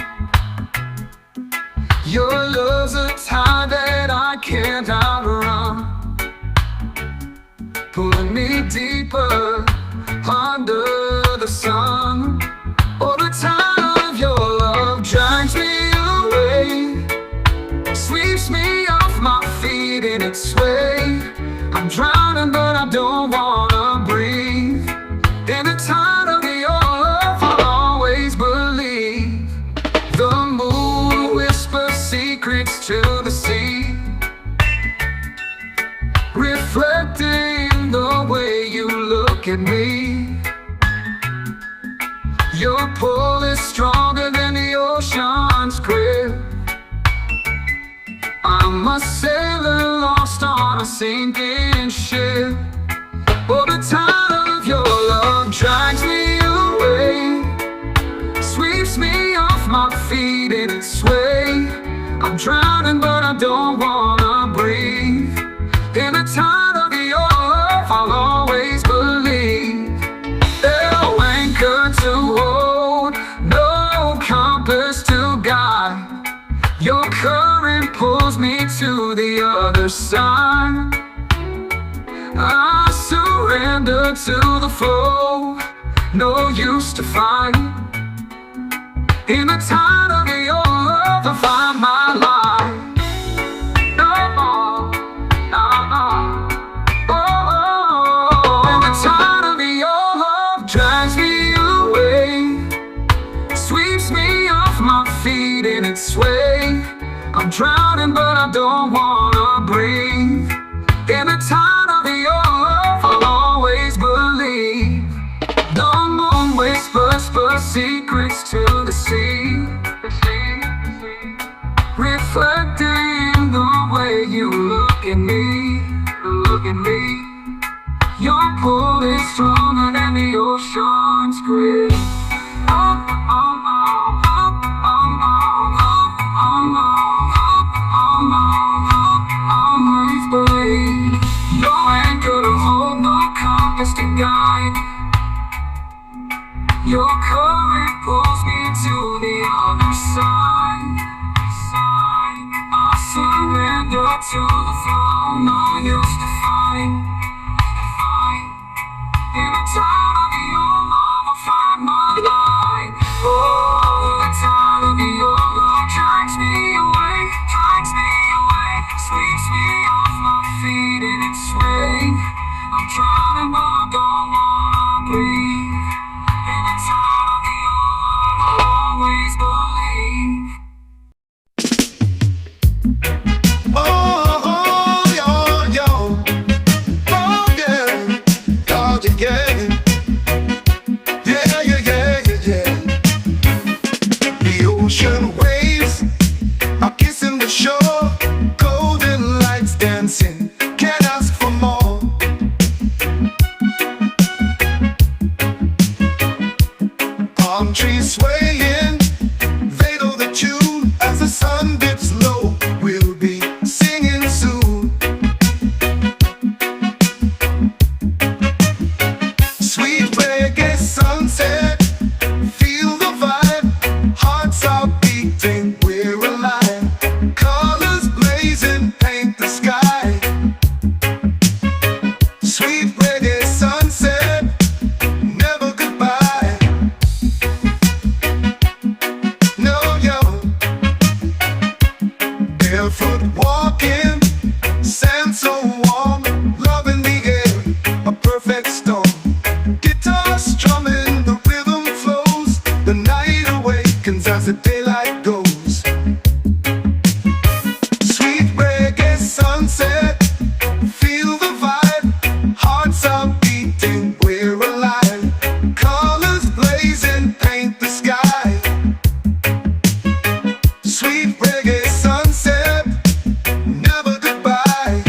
C: Your love's a tie that I can't outrun, pulling me deeper under the sun. Oh, the tide of your love drags me away, sweeps me off my feet in its sway. I'm drowning but I don't wanna breathe. In the tide of your love I'll always believe. The moon whispers secrets to the sea, reflecting the way you look at me. Your pull is stronger than the ocean's grip. I'm a sailor lost on a sinking ship. Oh, the tide of your love drags me away, sweeps me off my feet in its sway. I'm drowning but I don't wanna breathe. In the tide of your love I'll always believe. No anchor to hold, no compass to guide. Your current pulls me to the other side. I surrender to the flow, no use to fight. In the tide of your love I find my life. No more, no more. Oh, in the tide of your love drags me away, sweeps me off my feet in its sway. I'm drowning but I don't wanna breathe. In the tide of your love I'll always believe. The moon whispers secrets to the sea, reflecting the way you look at me, look at me. Your pull is stronger than the ocean's grip. Always believe. No anchor to hold, no compass to guide. Your current pulls me to the other side. I surrender to the flow, no use to fight. In the tide of your love I'll find my life. Oh, the tide of your love drags me away, sweeps me off my feet in its sway. I'm drowning but I don't wanna breathe. In the tide of your love I'll always believe.
B: Oh, yo, yo. Oh, yeah. Oh, yeah. Yeah, yeah, yeah, yeah, yeah. The ocean waves are kissing the shore, golden lights dancing, can't ask for more. Palm trees swaying, they know the tune. As the sun dips low, we'll be singing soon. Sweet reggae sunset, feel the vibe. Hearts are beating, we're alive. Colors blazing, paint the sky. Sweet reggae sunset, never goodbye. No, yo. Barefoot walking, sand so warm, love in the air, a perfect storm. Guitar strumming, the rhythm flows, the night awakens as the daylight goes. Sweet reggae sunset, feel the vibe. Hearts are beating, we're alive. Colors blazing, paint the sky. Sweet reggae sunset, never goodbye.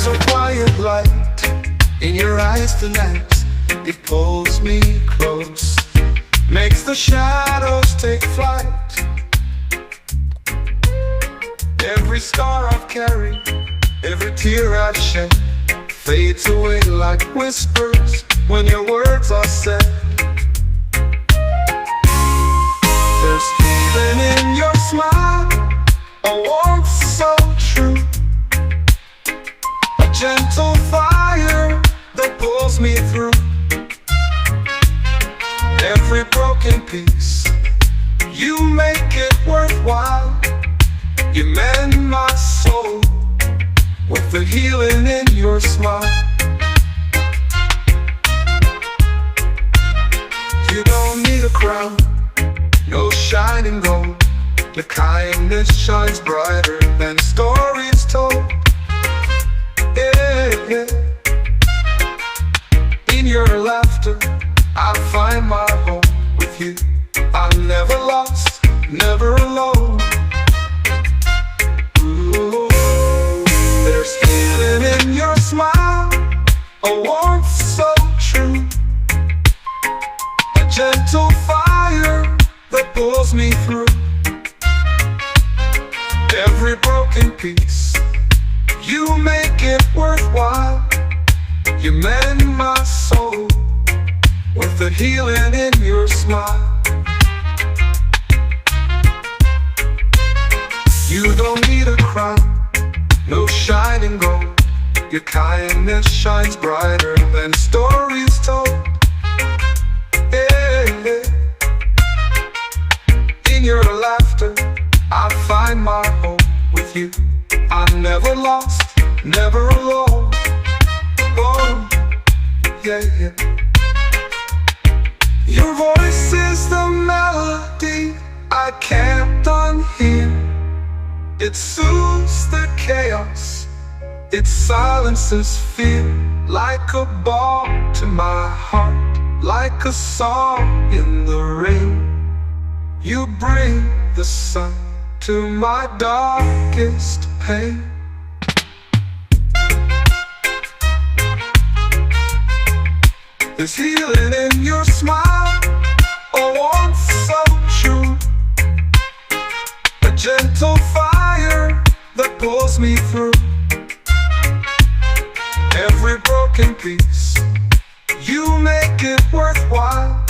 A: There's a quiet light in your eyes tonight. It pulls me close, makes the shadows take flight. Every scar I've carried, every tear I've shed, fades away like whispers when your words are said. There's healing in your smile, a warmth so true, a gentle fire that pulls me through. Every broken piece, you make it worthwhile. You mend my soul with the healing in your smile. You don't need a crown, no shining gold. Your kindness shines brighter than stories told. Yeah, yeah. In your laughter, I find my home with you. I'm never lost, never alone. Ooh, there's healing in your smile, a warmth so true, a gentle fire that pulls me through. Every broken piece, you make it worthwhile. You mend my soul with the healing in your smile. You don't need a crown, no shining gold. Your kindness shines brighter than stories told. Yeah, yeah. In your laughter, I find my home with you. I'm never lost, never alone. Oh, yeah, yeah. Your voice is the melody I can't unhear. It soothes the chaos, it silences fear. Like a balm to my heart, like a song in the rain. You bring the sun to my darkest pain. There's healing in your smile, a warmth so true, a gentle fire that pulls me through. Every broken piece, you make it worthwhile.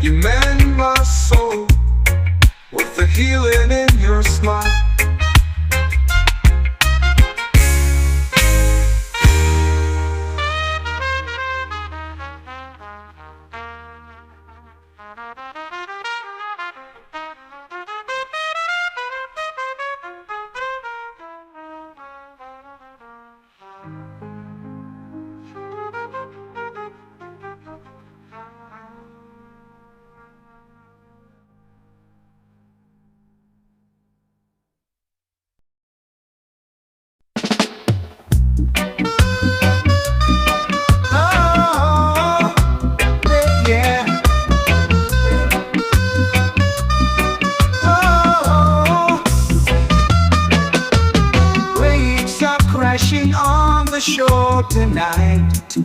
A: You mend my soul with the healing in your smile.
C: Shore tonight,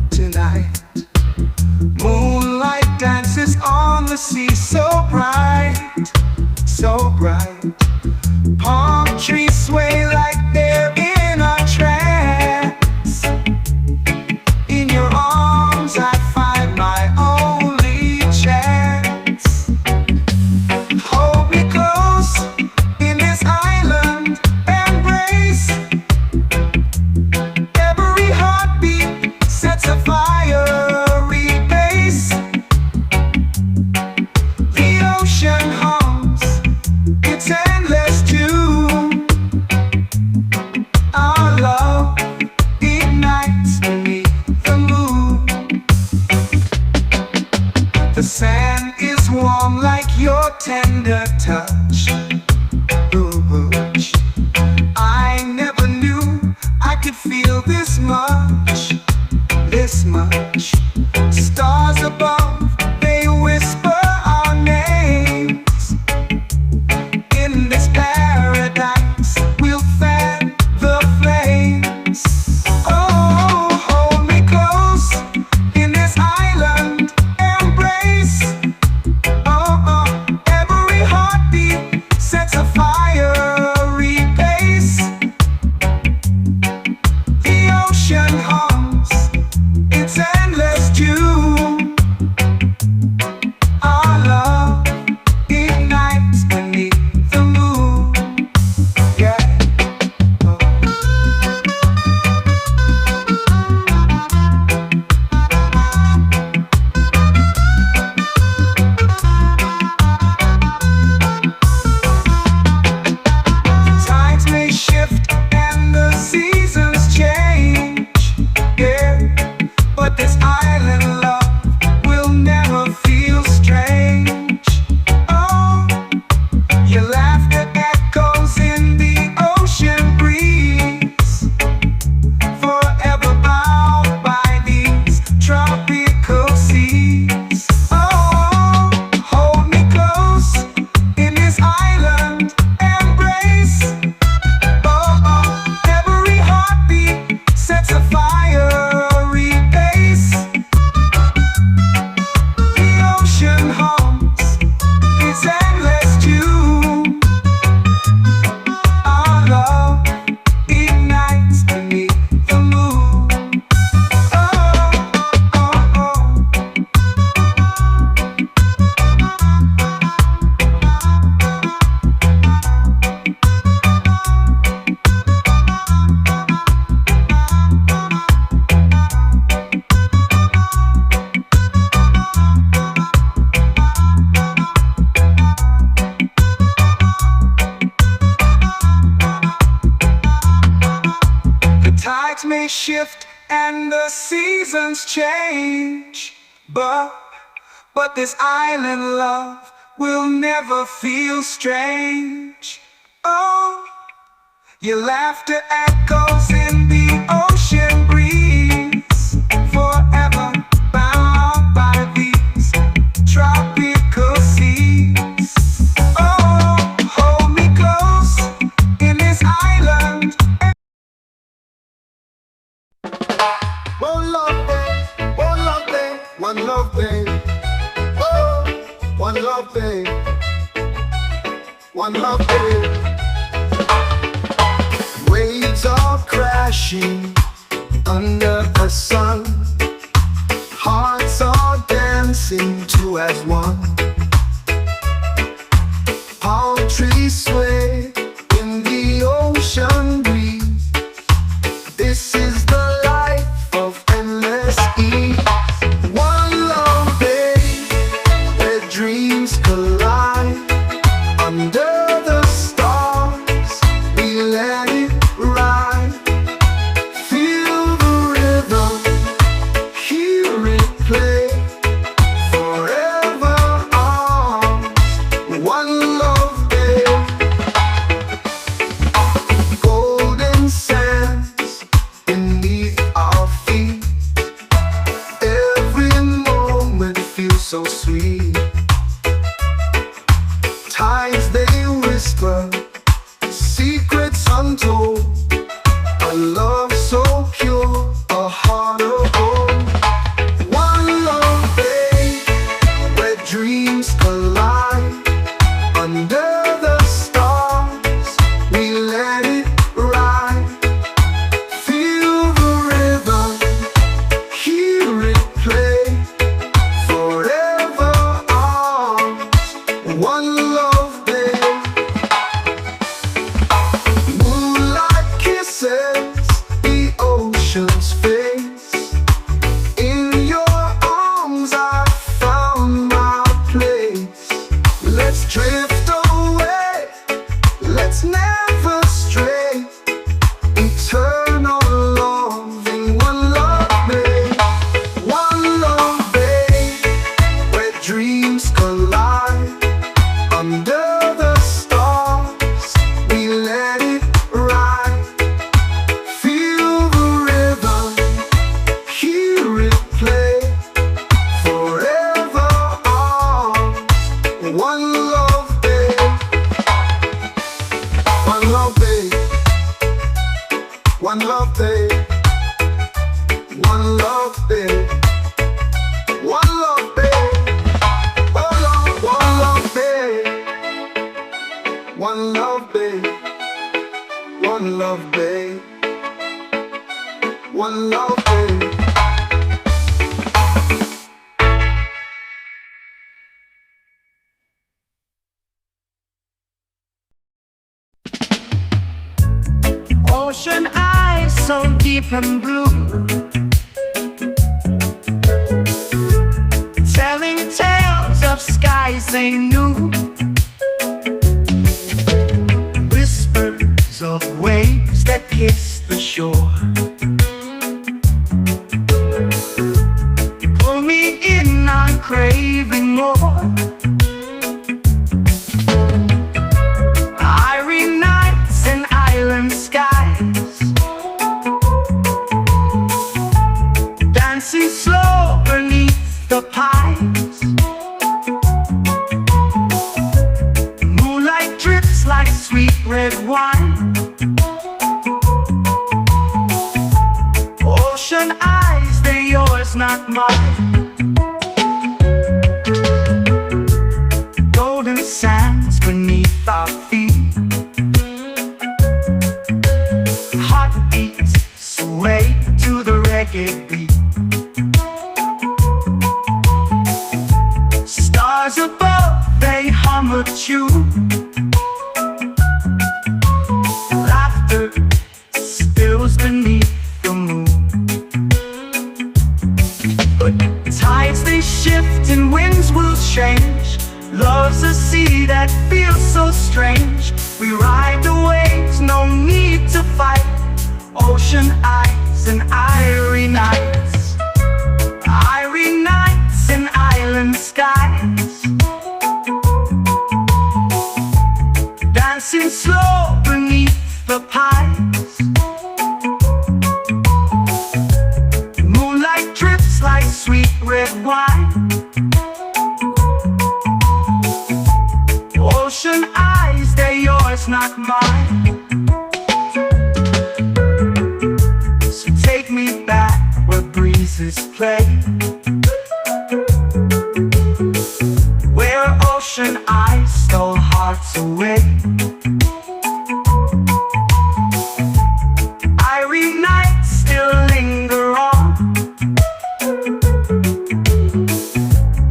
C: tonight. Moonlight dances on the sea, so bright, so bright. Palm trees sway like they're in a trance. In your arms I find my only chance. Hold me close in this island embrace. Sets a fiery base. The ocean hums its endless tune. Our love ignites beneath the moon. The sand is warm like your tender touch. I never knew I could feel this much. This much. Stars above, they whisper our names. In this paradise, we'll fan the flames. a fiery pace. The ocean hums its endless tune. Our love ignites beneath the moon. Oh, oh, oh. The tides may shift and the seasons change, but this island love will never feel strange. Oh, your laughter echoes in the ocean breeze, forever bound by these tropical seas. Oh, hold me close in this island.
B: One love, babe. One love, babe. One love, babe. Oh, one love, babe. One love, babe. Waves are crashing under the sun. Hearts are dancing two as one. Palm trees sway in the ocean breeze. This is the life of endless ease. One love, babe, where dreams collide. Under the stars, we let it ride. Feel the rhythm, hear it play. Forever ours, one love, babe. Golden sands beneath our feet. Every moment feels so sweet. Tides they whisper, secrets untold. A love so pure, a heart of gold. One love, babe, where dreams collide. Under the stars, we let it ride. Feel the rhythm, hear it play. Forever ours, one love, babe. Moonlight kisses the ocean's face. In your arms I found my place. Let's drift away, let's never stray. Eternal loving, one love, babe. One love, babe, where dreams collide. Under the stars, we let it ride. Feel the rhythm, hear it play. Forever ours, one love, babe. One love, babe. One love, babe. One love, babe. One love, babe. One love, babe. One love, babe. One love, babe. One love, babe.
C: Ocean eyes so deep and blue, telling tales of skies they knew. Whispers of waves that kiss the shore. Pull me in, I'm craving more. Irie nights and island skies, dancing slow beneath the pines. Ocean eyes, they're yours, not mine. Golden sands beneath our feet. Heartbeats sway to the reggae beat. Stars above, they hum a tune. Laughter spills beneath the moon. But tides they shift and winds will change. Love's a sea that feels so strange. We ride the waves, no need to fight. Ocean eyes and irie nights. Irie nights and island skies. Dancing slow beneath the pines. Moonlight drips like sweet red wine. Ocean eyes, they're yours, not mine. So take me back where breezes play, where ocean eyes stole hearts away. Irie nights still linger on,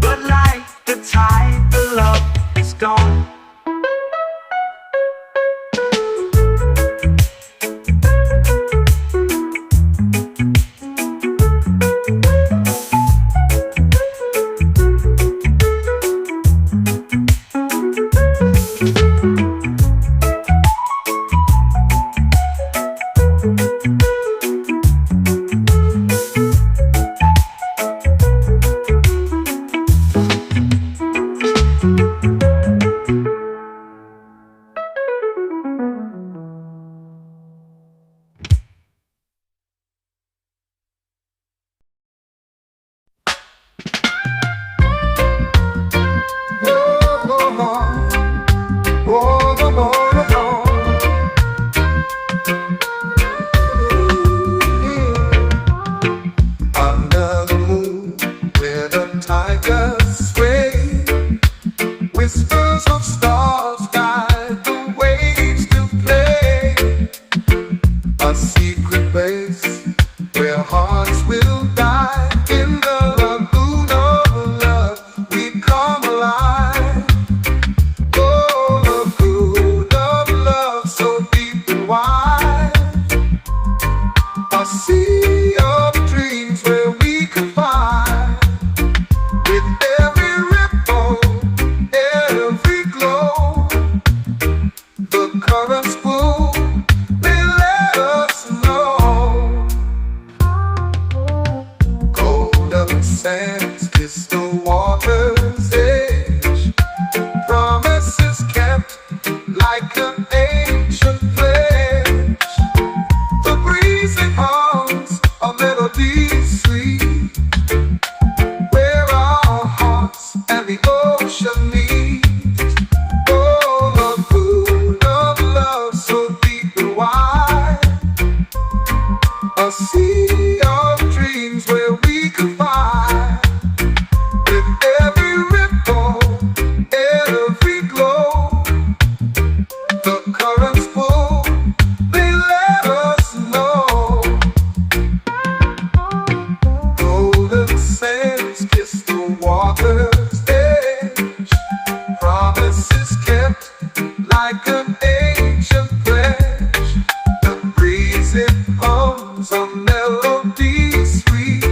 C: but like the tide, the love is gone.
B: Under the moon, where the tigers sway, whispers of stars guide the waves to play. A secret place where hearts will die. In the lagoon of love, we come alive. Oh, lagoon of love, so deep and wide. A sea of dreams where we can find. With every ripple, every glow, the currents pull, they let us know. Golden sands kiss the water's edge. Promises kept like an ancient pledge. The breeze it hums a melody sweet, where our hearts and the ocean meet. Oh, lagoon of love, so deep and wide. A sea of dreams where we can find. With every ripple, every glow, the currents pull, they let us know. Golden sands kiss the water's edge. Promises kept like an ancient pledge. The breeze it hums a melody sweet,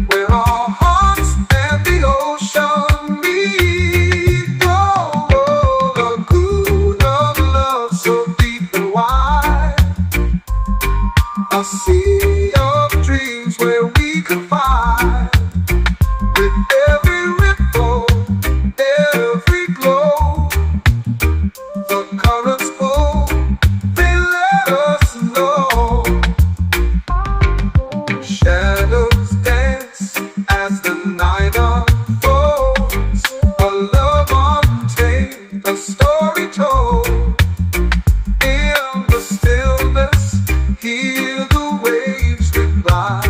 B: where our hearts and the ocean meet. Oh, oh, lagoon of love, so deep and wide. A sea of dreams where we can find. With every ripple, every glow, the currents pull, they let us know. Shadows dance as the night unfolds. A love untamed, a story told. In the stillness, hear the waves reply.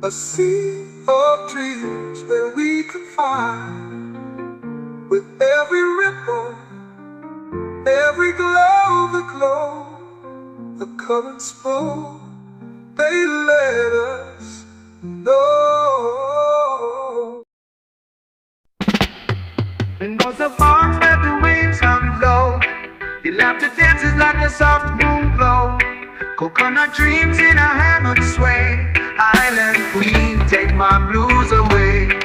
A: A sea of dreams where we can find, with every ripple, every glow, the currents flow, they let us know.
C: And goes the farms where the waves come low. Your laughter dances like a soft moon glow. Coconut dreams in a hammock sway. Island queen, take my blues away.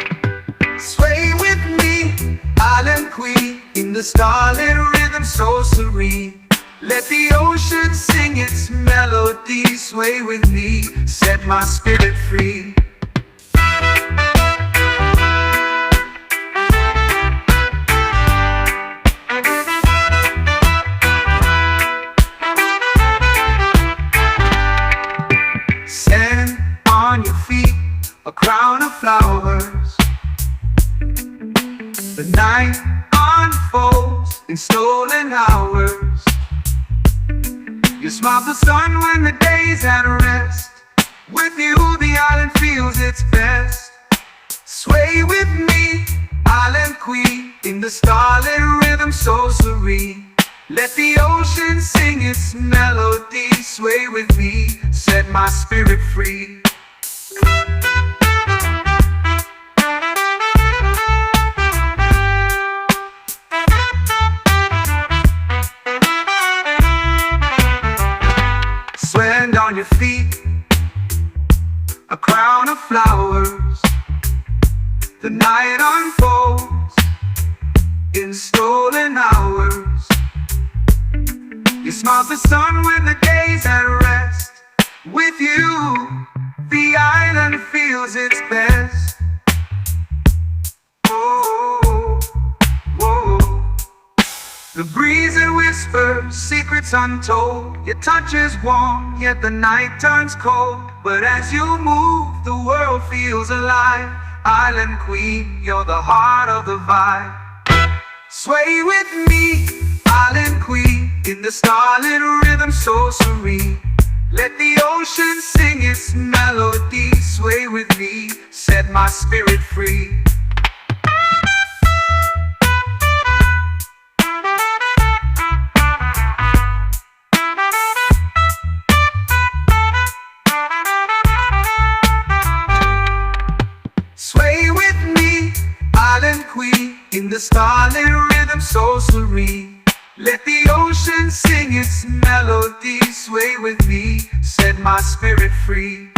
C: Sway with me, island queen, in the starlit rhythm so serene. Let the ocean sing its melody. Sway with me, set my spirit free. Stand on your feet, a crown of flowers. The night unfolds in stolen hours. You smile the sun when the day's at rest. With you the island feels its best. Sway with me, island queen, in the starlit rhythm so serene. Let the ocean sing its melody. Sway with me, set my spirit free. Stand on your feet, a crown of flowers. The night unfolds in stolen hours. You smile the sun when the day's at rest. With you, the island feels its best. Oh, whoa. The breeze it whispers, secrets untold. Your touch is warm, yet the night turns cold. But as you move, the world feels alive. Island queen, you're the heart of the vibe. Sway with me, island queen, in the starlit rhythm so serene. Let the ocean sing its melody. Sway with me, set my spirit free. Sway with me, island queen, in the starlit rhythm so serene. Let the ocean sing its melody. Sway with me, set my spirit free.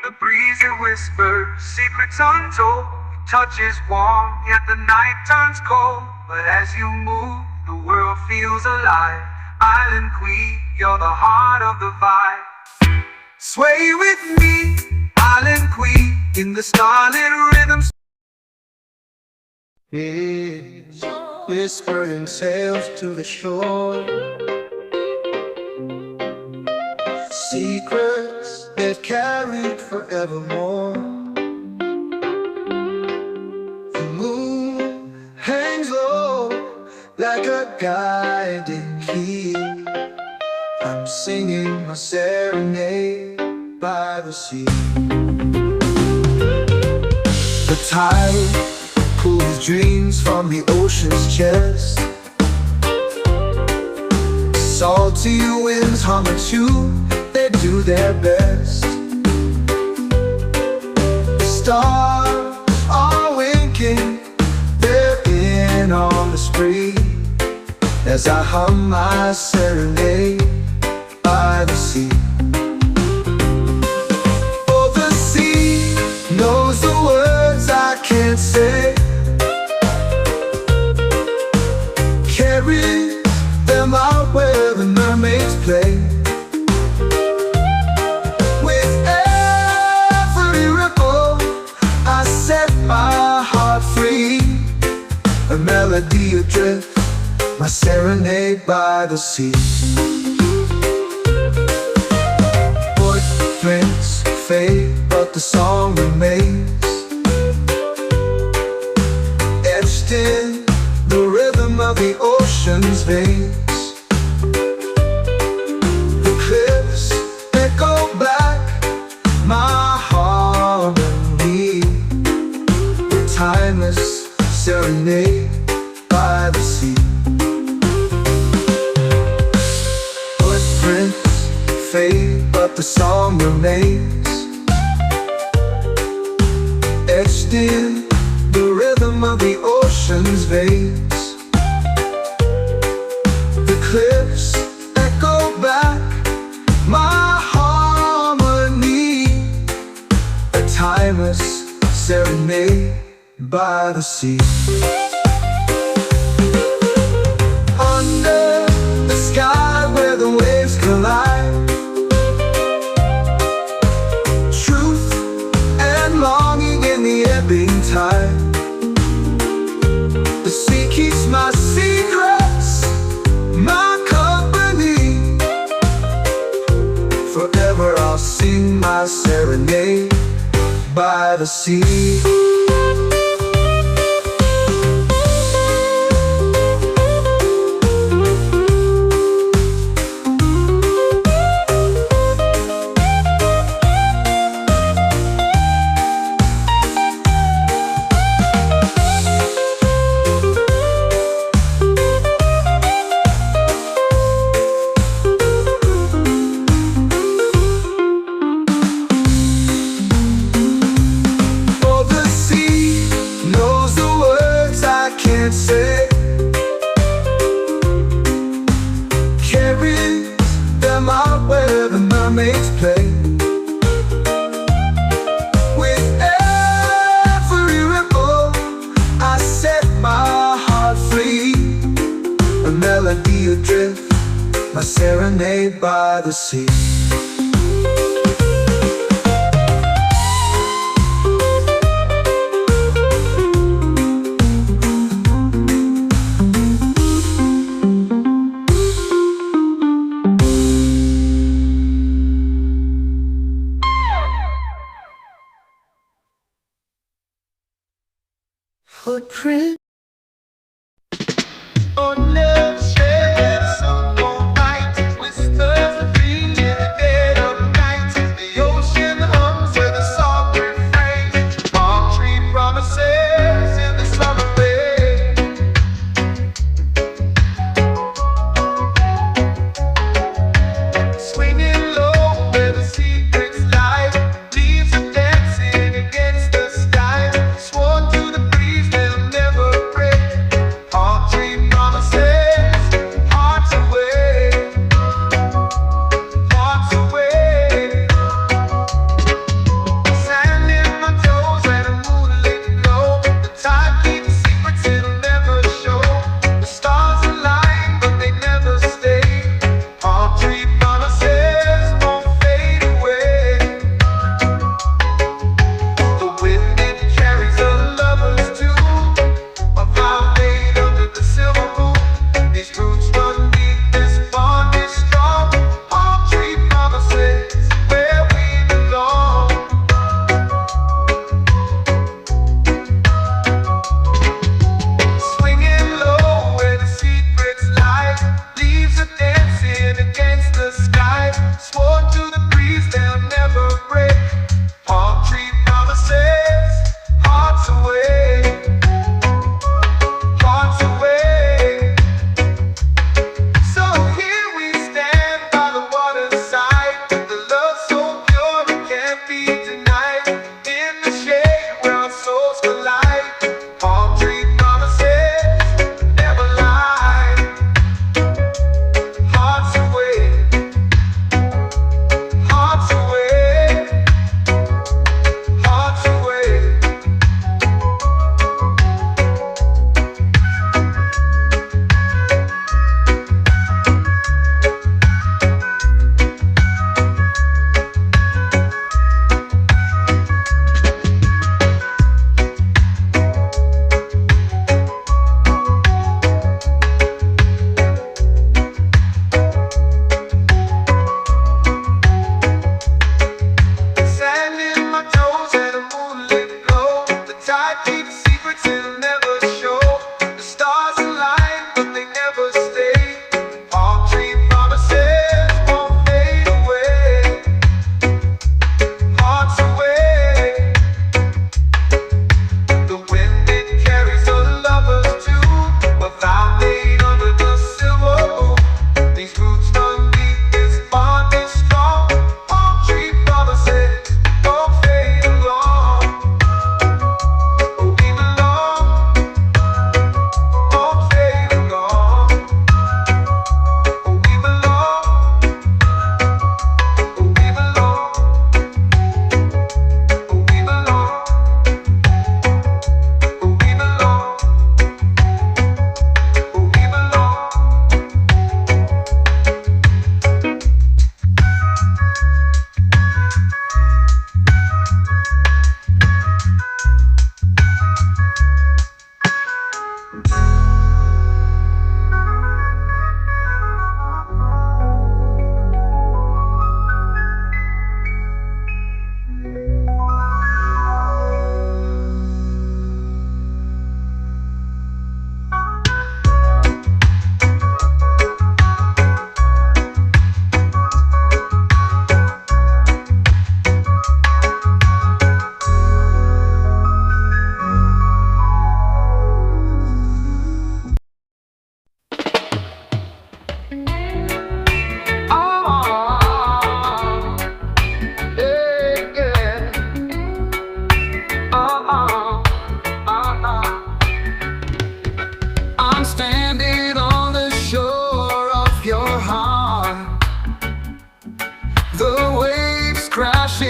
C: The breeze it whispers, secrets untold. Touch is warm, yet the night turns cold. But as you move, the world feels alive. Island queen, you're the heart of the vibe. Sway with me, island queen, in the starlit rhythm.
B: It's whispering sails to the shore. Secrets that carried forevermore. The moon hangs low like a guiding key. I'm singing my serenade by the sea. The tide pulls dreams from the ocean's chest. Salty winds hum a tune, they do their best.
A: hum my serenade by the sea. For the sea knows the words I can't say, carry them out where the mermaids play. With every ripple I set my heart free, a melody adrift, my serenade by the sea. Footprints fade, but the song remains, etched in the rhythm of the ocean's veins. The cliffs echo back my harmony, a timeless serenade by the sea. Footprints fade, but the song remains, etched in the rhythm of the ocean's veins. The cliffs echo back my harmony, a timeless serenade by the sea. Under the sky where the waves collide, truth and longing in the ebbing tide. The sea keeps my secrets, my company. Forever I'll sing my serenade by the sea. Say, carry them out where the mermaids play. With every ripple I set my heart free, a melody adrift, my serenade by the sea. Footprint
B: On the shades of moonlight, whispers of dream in the dead of night. The ocean hums with a soft refrain. Palm tree promises in the summer rain. Swinging low where the secrets lie, leaves are dancing against the sky. Sworn to the breeze, they'll never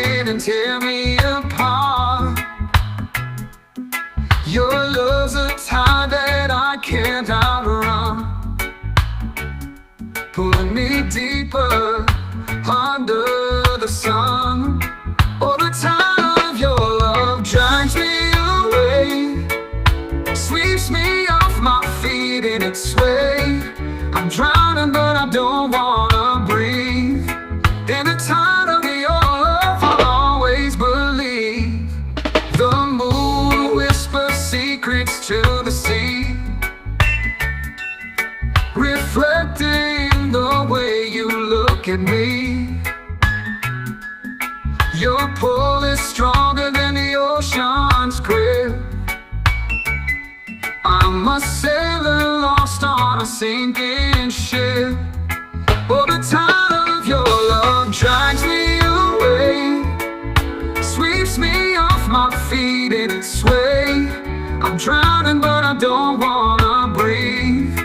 C: in and tear me apart. Your love's a tide that I can't outrun, pulling me deeper under the sun. All the time of your love drags me away, sweeps me off my feet in its way. I'm drowning but I don't wanna breathe. In the tide of your love I'll always believe. The moon whispers secrets to the sea, reflecting the way you look at me. Your pull is stronger than the ocean's grip. I'm a sailor lost on a sinking ship. All the tide of your love drags me away, sweeps me off my feet in its way. I'm drowning but I don't wanna breathe.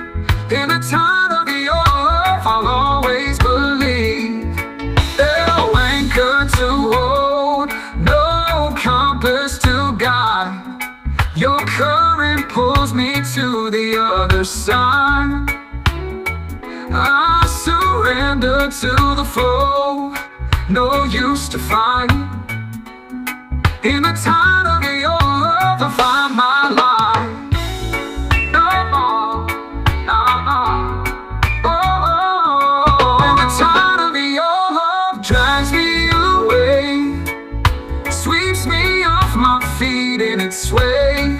C: In the tide of your love I'll always believe. No anchor to hold, no compass to guide. Your current pulls me to the other side. I surrender to the flow, no use to fight. In the tide of your love I find my life. No more, no more. Oh, in the tide of your love drags me away, sweeps me off my feet in its way.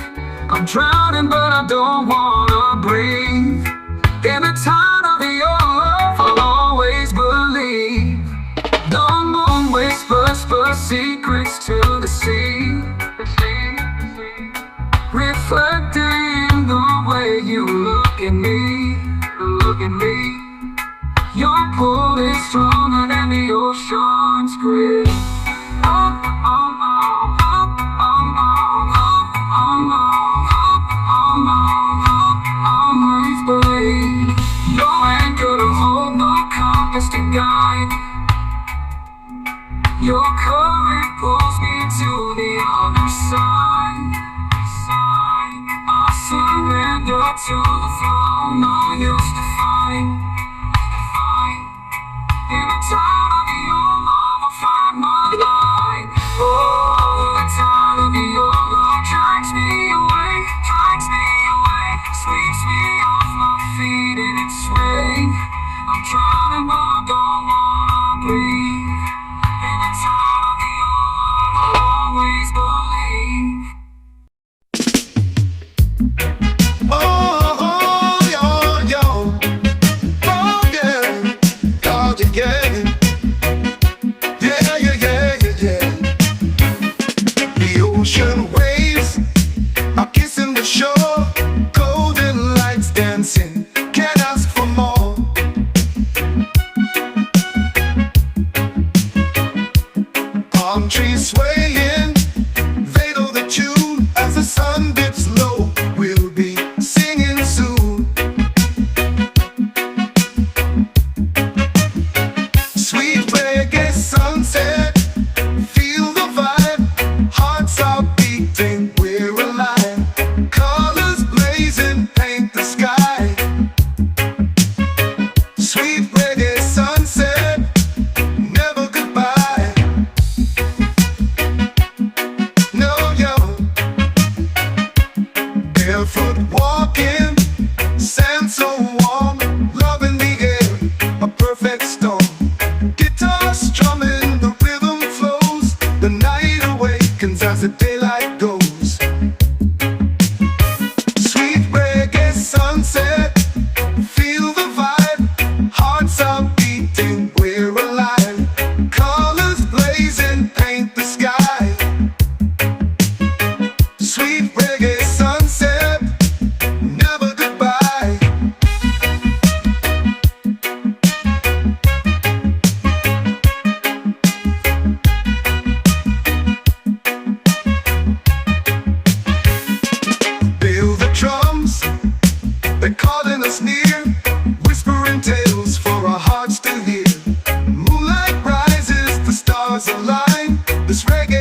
C: I'm drowning but I don't wanna breathe. In the tide of your love I'll always believe. The moon whispers secrets to the sea, reflecting the way you look at me, look at me. Your pull is stronger than the ocean's grip. Always believe. No anchor to hold, no compass to guide. Your current pulls me to the other side. I surrender to the flow, no use to fight. In the tide of your love I'll find my life. Oh, the tide of your love drags me away, sweeps me off my feet in its way. I'm drowning but I don't wanna breathe. In the tide of your love I'll always believe.
B: Oh, yo, yo. Oh, yeah. Oh, yeah. Yeah, yeah, yeah, yeah, yeah. The ocean waves are kissing the shore, golden lights dancing, can't ask for more. Palm trees swaying, they know the tune. As the sun dips low, we'll be singing soon. Sweet reggae sunset, feel the vibe. Hearts are beating, we're alive. Colors blazing, paint the sky. Sweet reggae sunset, never goodbye. No, yo. Barefoot walking, sand so warm, love in the air, a perfect storm. Guitar strumming, the rhythm flows, the night awakens as the daylight goes. Sweet reggae sunset, feel the vibe. Hearts are beating, we're alive. Colors blazing, paint the sky. Sweet reggae sunset, never goodbye. This reggae